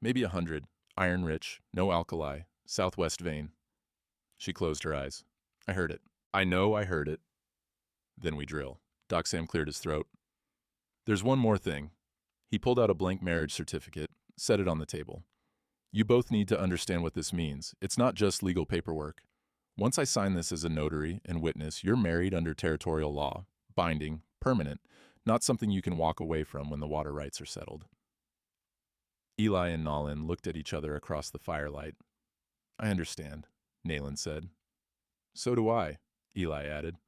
"Maybe 100, iron-rich, no alkali, southwest vein." She closed her eyes. "I heard it. I know I heard it." "Then we drill." Doc Sam cleared his throat. "There's one more thing." He pulled out a blank marriage certificate, set it on the table. "You both need to understand what this means. It's not just legal paperwork. Once I sign this as a notary and witness, you're married under territorial law, binding, permanent, not something you can walk away from when the water rights are settled." Eli and Nalin looked at each other across the firelight. "I understand," Nalin said. "So do I," Eli added.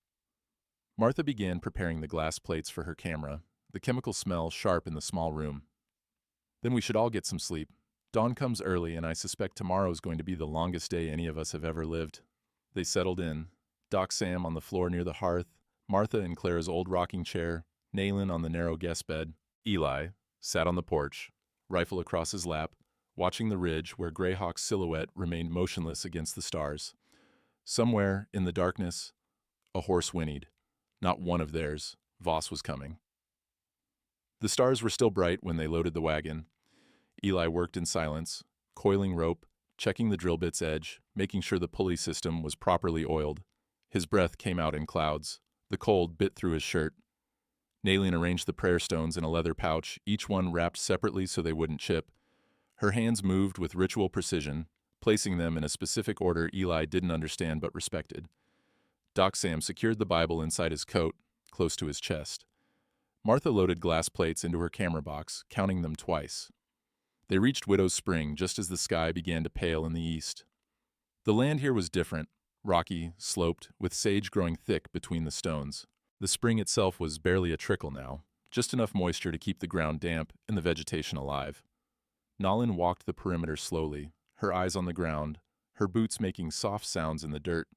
Martha began preparing the glass plates for her camera, the chemical smell sharp in the small room. "Then we should all get some sleep. Dawn comes early, and I suspect tomorrow's going to be the longest day any of us have ever lived." They settled in, Doc Sam on the floor near the hearth, Martha in Clara's old rocking chair, Nalin on the narrow guest bed. Eli sat on the porch, rifle across his lap, watching the ridge where Greyhawk's silhouette remained motionless against the stars. Somewhere, in the darkness, a horse whinnied. Not one of theirs. Voss was coming. The stars were still bright when they loaded the wagon. Eli worked in silence, coiling rope, checking the drill bit's edge, making sure the pulley system was properly oiled. His breath came out in clouds. The cold bit through his shirt. Nalin arranged the prayer stones in a leather pouch, each one wrapped separately so they wouldn't chip. Her hands moved with ritual precision, placing them in a specific order Eli didn't understand but respected. Doc Sam secured the Bible inside his coat, close to his chest. Martha loaded glass plates into her camera box, counting them twice. They reached Widow's Spring just as the sky began to pale in the east. The land here was different, rocky, sloped, with sage growing thick between the stones. The spring itself was barely a trickle now, just enough moisture to keep the ground damp and the vegetation alive. Nalin walked the perimeter slowly, her eyes on the ground, her boots making soft sounds in the dirt.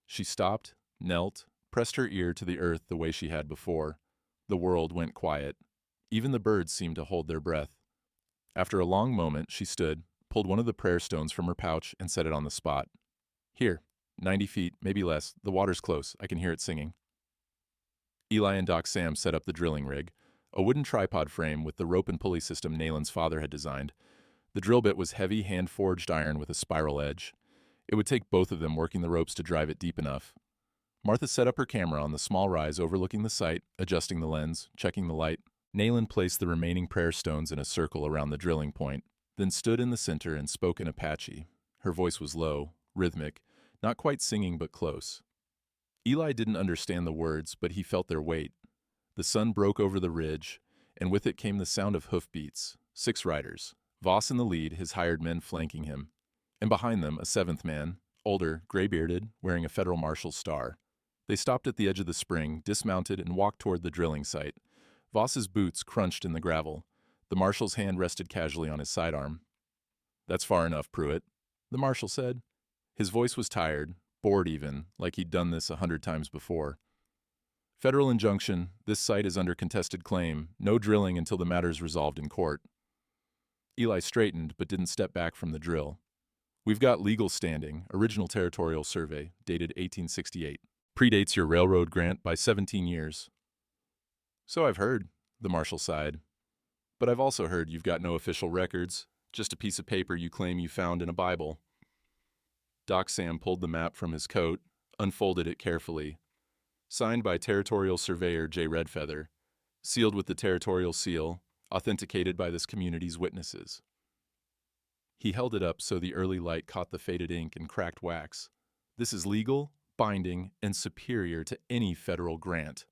She stopped, knelt, pressed her ear to the earth the way she had before. The world went quiet. Even the birds seemed to hold their breath. After a long moment, she stood, pulled one of the prayer stones from her pouch, and set it on the spot. "Here, 90 feet, maybe less. The water's close. I can hear it singing." Eli and Doc Sam set up the drilling rig, a wooden tripod frame with the rope and pulley system Nalin's father had designed. The drill bit was heavy, hand-forged iron with a spiral edge. It would take both of them working the ropes to drive it deep enough. Martha set up her camera on the small rise overlooking the site, adjusting the lens, checking the light. Nalin placed the remaining prayer stones in a circle around the drilling point, then stood in the center and spoke in Apache. Her voice was low, rhythmic, not quite singing but close. Eli didn't understand the words, but he felt their weight. The sun broke over the ridge, and with it came the sound of hoofbeats. 6 riders, Voss in the lead, his hired men flanking him. And behind them, a 7th man, older, gray-bearded, wearing a federal marshal's star. They stopped at the edge of the spring, dismounted, and walked toward the drilling site. Voss's boots crunched in the gravel. The marshal's hand rested casually on his sidearm. "That's far enough, Pruitt," the marshal said. His voice was tired, bored even, like he'd done this 100 times before. "Federal injunction, this site is under contested claim, no drilling until the matter's resolved in court." Eli straightened but didn't step back from the drill. "We've got legal standing, original territorial survey, dated 1868. Predates your railroad grant by 17 years. "So I've heard," the marshal sighed. "But I've also heard you've got no official records, just a piece of paper you claim you found in a Bible." Doc Sam pulled the map from his coat, unfolded it carefully. Signed by Territorial Surveyor J. Redfeather, sealed with the territorial seal, authenticated by this community's witnesses. He held it up so the early light caught the faded ink and cracked wax. This is legal, binding, and superior to any federal grant.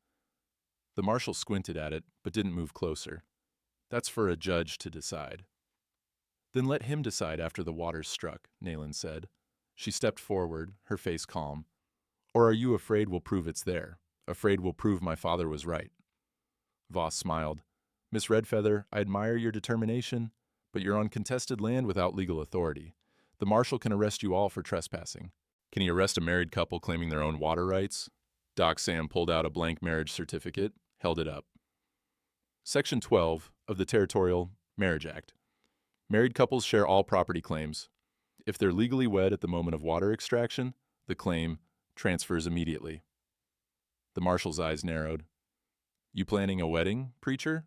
The marshal squinted at it, but didn't move closer. That's for a judge to decide. Then let him decide after the water's struck, Nayland said. She stepped forward, her face calm. Or are you afraid we'll prove it's there? Afraid we'll prove my father was right? Voss smiled. Miss Redfeather, I admire your determination, but you're on contested land without legal authority. The marshal can arrest you all for trespassing. Can he arrest a married couple claiming their own water rights? Doc Sam pulled out a blank marriage certificate, held it up. Section 12 of the Territorial Marriage Act. Married couples share all property claims. If they're legally wed at the moment of water extraction, the claim transfers immediately. The marshal's eyes narrowed. You planning a wedding, preacher?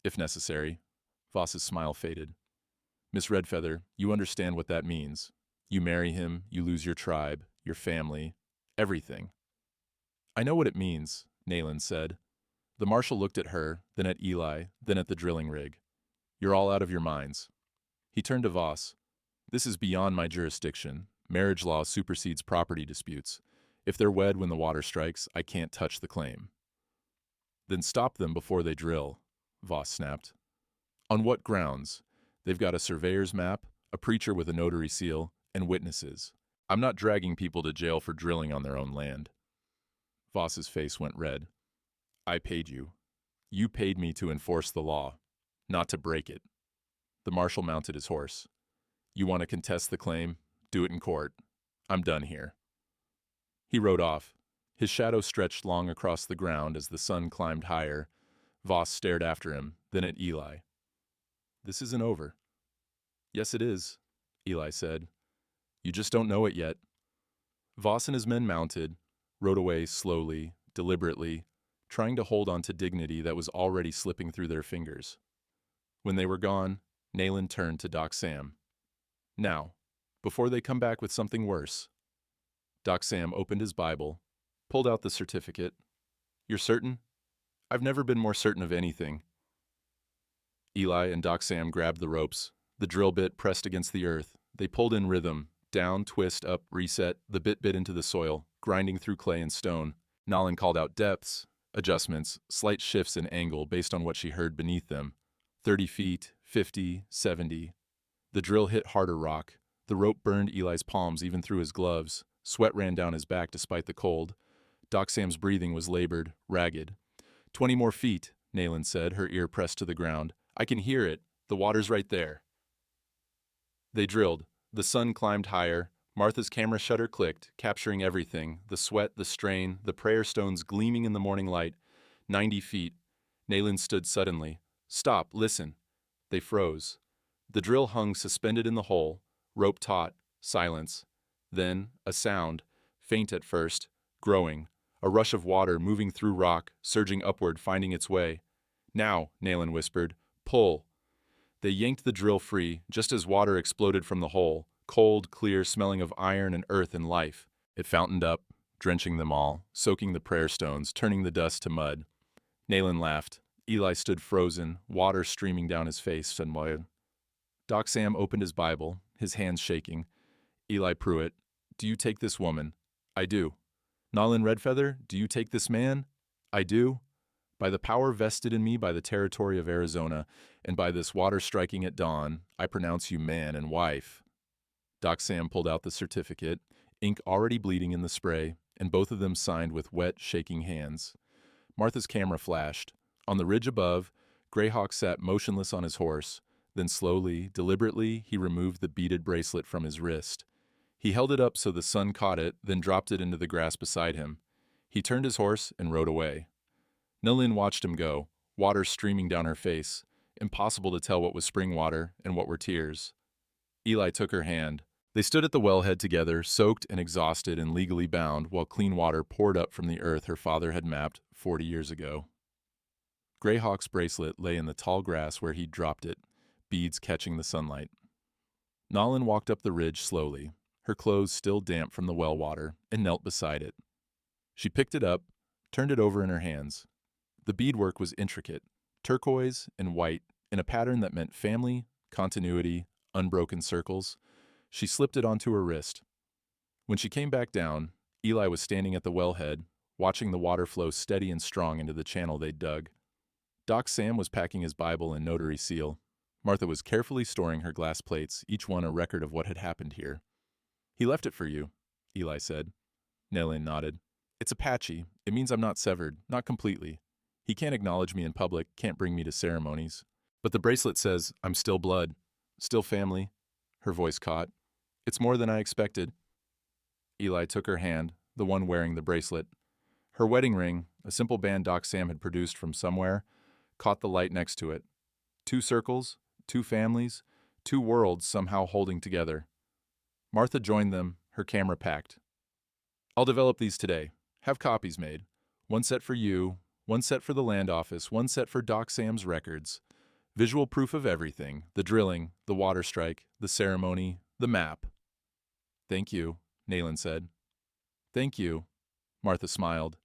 If necessary. Voss's smile faded. Miss Redfeather, you understand what that means. You marry him, you lose your tribe, your family, everything. I know what it means, Nayland said. The marshal looked at her, then at Eli, then at the drilling rig. You're all out of your minds. He turned to Voss. This is beyond my jurisdiction. Marriage law supersedes property disputes. If they're wed when the water strikes, I can't touch the claim. Then stop them before they drill, Voss snapped. On what grounds? They've got a surveyor's map, a preacher with a notary seal, and witnesses. I'm not dragging people to jail for drilling on their own land. Voss's face went red. I paid you. You paid me to enforce the law, not to break it. The marshal mounted his horse. You want to contest the claim? Do it in court. I'm done here. He rode off. His shadow stretched long across the ground as the sun climbed higher. Voss stared after him, then at Eli. This isn't over. Yes, it is, Eli said. You just don't know it yet. Voss and his men mounted, rode away slowly, deliberately, trying to hold on to dignity that was already slipping through their fingers. When they were gone, Nayland turned to Doc Sam. Now, before they come back with something worse. Doc Sam opened his Bible, pulled out the certificate. You're certain? I've never been more certain of anything. Eli and Doc Sam grabbed the ropes. The drill bit pressed against the earth. They pulled in rhythm. Down, twist, up, reset. The bit bit into the soil, grinding through clay and stone. Nayland called out depths, adjustments, slight shifts in angle based on what she heard beneath them. 30 feet, 50, 70. The drill hit harder rock. The rope burned Eli's palms even through his gloves. Sweat ran down his back despite the cold. Doc Sam's breathing was labored, ragged. 20 more feet, Nayland said, her ear pressed to the ground. I can hear it. The water's right there. They drilled. The sun climbed higher. Martha's camera shutter clicked, capturing everything, the sweat, the strain, the prayer stones gleaming in the morning light. 90 feet. Nayland stood suddenly. Stop, listen. They froze. The drill hung suspended in the hole, rope taut, silence. Then, a sound, faint at first, growing, a rush of water moving through rock, surging upward, finding its way. Now, Nayland whispered, pull. They yanked the drill free, just as water exploded from the hole, cold, clear, smelling of iron and earth and life. It fountained up, drenching them all, soaking the prayer stones, turning the dust to mud. Nayland laughed. Eli stood frozen, water streaming down his face and mud. Doc Sam opened his Bible, his hands shaking. Eli Pruitt, do you take this woman? I do. Nayland Redfeather, do you take this man? I do. By the power vested in me by the territory of Arizona, and by this water striking at dawn, I pronounce you man and wife. Doc Sam pulled out the certificate, ink already bleeding in the spray, and both of them signed with wet, shaking hands. Martha's camera flashed. On the ridge above, Greyhawk sat motionless on his horse. Then slowly, deliberately, he removed the beaded bracelet from his wrist. He held it up so the sun caught it, then dropped it into the grass beside him. He turned his horse and rode away. Nayland watched him go, water streaming down her face. Impossible to tell what was spring water and what were tears. Eli took her hand. They stood at the wellhead together, soaked and exhausted and legally bound, while clean water poured up from the earth her father had mapped 40 years ago. Greyhawk's bracelet lay in the tall grass where he'd dropped it, beads catching the sunlight. Nayland walked up the ridge slowly, her clothes still damp from the well water, and knelt beside it. She picked it up, turned it over in her hands. The beadwork was intricate, turquoise and white, in a pattern that meant family, continuity, unbroken circles. She slipped it onto her wrist. When she came back down, Eli was standing at the wellhead, watching the water flow steady and strong into the channel they'd dug. Doc Sam was packing his Bible and notary seal. Martha was carefully storing her glass plates, each one a record of what had happened here. "He left it for you," Eli said. Nellen nodded. "It's Apache. It means I'm not severed, not completely. He can't acknowledge me in public, can't bring me to ceremonies. But the bracelet says I'm still blood, still family." Her voice caught. "It's more than I expected." Eli took her hand, the one wearing the bracelet. Her wedding ring, a simple band Doc Sam had produced from somewhere, caught the light next to it. 2 circles, 2 families, 2 worlds somehow holding together. Martha joined them, her camera packed. "I'll develop these today. Have copies made. 1 set for you, 1 set for the land office, 1 set for Doc Sam's records. Visual proof of everything, the drilling, the water strike, the ceremony, the map." "Thank you," Nalen said. "Thank you," Martha smiled.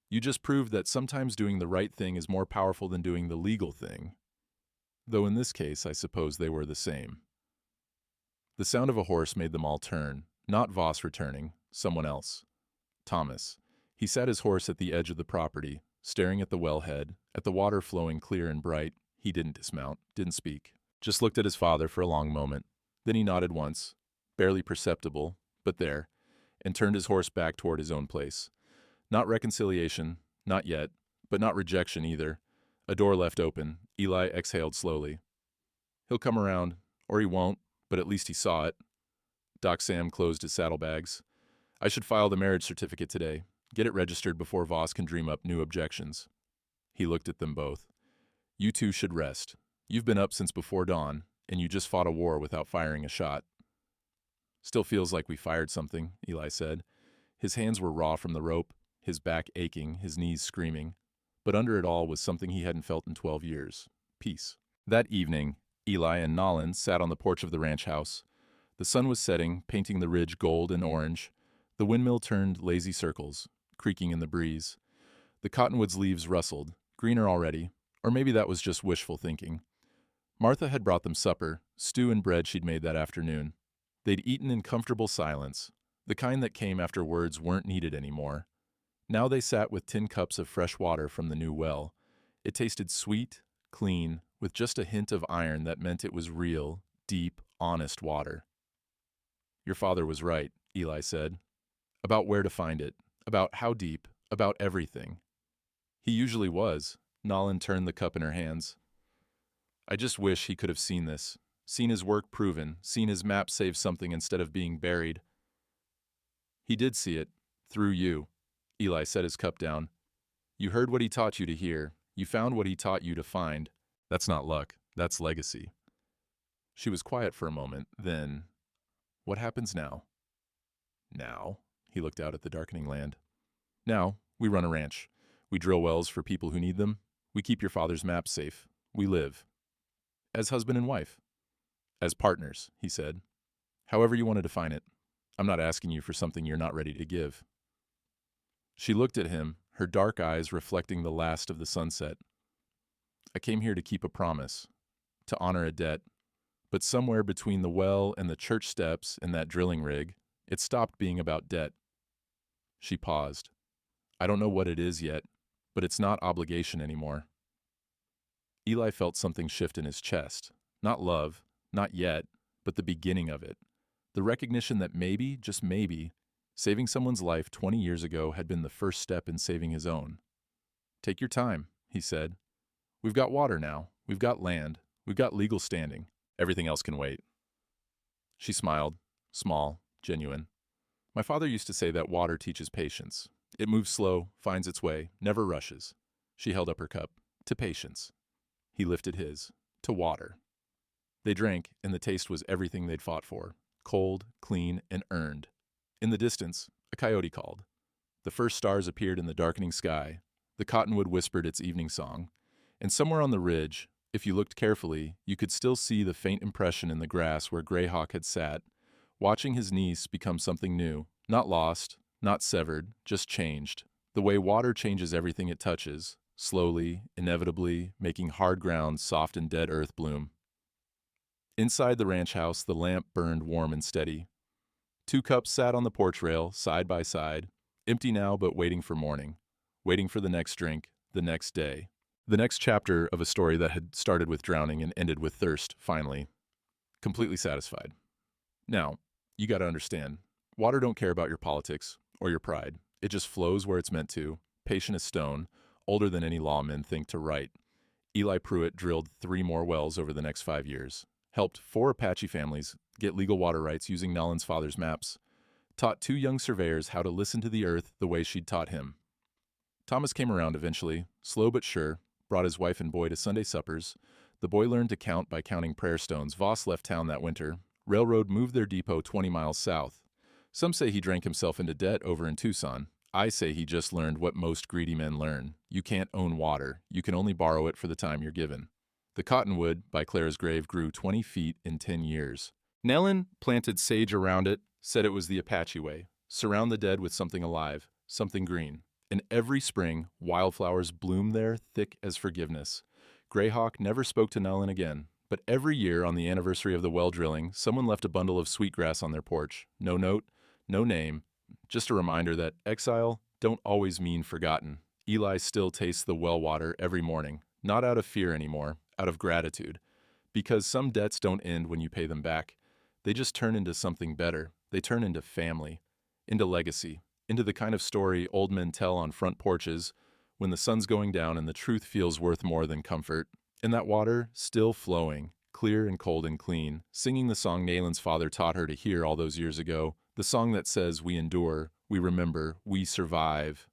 "You just proved that sometimes doing the right thing is more powerful than doing the legal thing." Though in this case, I suppose they were the same. The sound of a horse made them all turn, not Voss returning, someone else. Thomas. He sat his horse at the edge of the property, staring at the wellhead, at the water flowing clear and bright. He didn't dismount, didn't speak, just looked at his father for a long moment. Then he nodded once, barely perceptible, but there, and turned his horse back toward his own place. Not reconciliation, not yet, but not rejection either. A door left open. Eli exhaled slowly. "He'll come around, or he won't, but at least he saw it." Doc Sam closed his saddlebags. "I should file the marriage certificate today. Get it registered before Voss can dream up new objections." He looked at them both. "You two should rest. You've been up since before dawn, and you just fought a war without firing a shot." "Still feels like we fired something," Eli said. His hands were raw from the rope, his back aching, his knees screaming. But under it all was something he hadn't felt in 12 years. Peace. That evening, Eli and Nollan sat on the porch of the ranch house. The sun was setting, painting the ridge gold and orange. The windmill turned lazy circles, creaking in the breeze. The cottonwood's leaves rustled, greener already, or maybe that was just wishful thinking. Martha had brought them supper, stew and bread she'd made that afternoon. They'd eaten in comfortable silence, the kind that came after words weren't needed anymore. Now they sat with tin cups of fresh water from the new well. It tasted sweet, clean, with just a hint of iron that meant it was real, deep, honest water. "Your father was right," Eli said. "About where to find it, about how deep, about everything." "He usually was." Nollan turned the cup in her hands. "I just wish he could have seen this, seen his work proven, seen his map save something instead of being buried." "He did see it, through you." Eli set his cup down. "You heard what he taught you to hear. You found what he taught you to find. That's not luck. That's legacy." She was quiet for a moment, then, "What happens now?" "Now?" He looked out at the darkening land. "Now, we run a ranch. We drill wells for people who need them. We keep your father's map safe. We live. As husband and wife. As partners," he said. "However you want to define it. I'm not asking you for something you're not ready to give." She looked at him, her dark eyes reflecting the last of the sunset. "I came here to keep a promise, to honor a debt, but somewhere between the well and the church steps and that drilling rig, it stopped being about debt." She paused. "I don't know what it is yet, but it's not obligation anymore." Eli felt something shift in his chest. Not love, not yet, but the beginning of it. The recognition that maybe, just maybe, saving someone's life 20 years ago had been the first step in saving his own. "Take your time," he said. "We've got water now. We've got land. We've got legal standing. Everything else can wait." She smiled, small, genuine. "My father used to say that water teaches patience. It moves slow, finds its way, never rushes." She held up her cup. "To patience." He lifted his. "To water." They drank, and the taste was everything they'd fought for. Cold, clean, and earned. In the distance, a coyote called. The first stars appeared in the darkening sky. The cottonwood whispered its evening song. And somewhere on the ridge, if you looked carefully, you could still see the faint impression in the grass where Greyhawk had sat, watching his niece become something new, not lost, not severed, just changed. The way water changes everything it touches, slowly, inevitably, making hard ground soft and dead earth bloom. Inside the ranch house, the lamp burned warm and steady. 2 cups sat on the porch rail, side by side, empty now but waiting for morning, waiting for the next drink, the next day. The next chapter of a story that had started with drowning and ended with thirst, finally. Completely satisfied. Now, you gotta understand, water don't care about your politics or your pride. It just flows where it's meant to, patient as stone, older than any lawmen think to write. Eli Pruitt drilled 3 more wells over the next 5 years, helped 4 Apache families get legal water rights using Nolan's father's maps, taught 2 young surveyors how to listen to the earth the way she'd taught him. Thomas came around eventually, slow but sure, brought his wife and boy to Sunday suppers. The boy learned to count by counting prayer stones. Voss left town that winter. Railroad moved their depot 20 miles south. Some say he drank himself into debt over in Tucson. I say he just learned what most greedy men learn. You can't own water. You can only borrow it for the time you're given. The cottonwood by Clara's grave grew 20 feet in 10 years. Nellen planted sage around it, said it was the Apache way. Surround the dead with something alive, something green. And every spring, wildflowers bloom there thick as forgiveness. Greyhawk never spoke to Nellen again, but every year on the anniversary of the well drilling, someone left a bundle of sweetgrass on their porch. No note, no name, just a reminder that exile don't always mean forgotten. Eli still tastes the well water every morning, not out of fear anymore, out of gratitude. Because some debts don't end when you pay them back. They just turn into something better. They turn into family, into legacy, into the kind of story old men tell on front porches when the sun's going down and the truth feels worth more than comfort. And that water, still flowing, clear and cold and clean, singing the song Nalen's father taught her to hear all those years ago, the song that says we endure, we remember, we survive.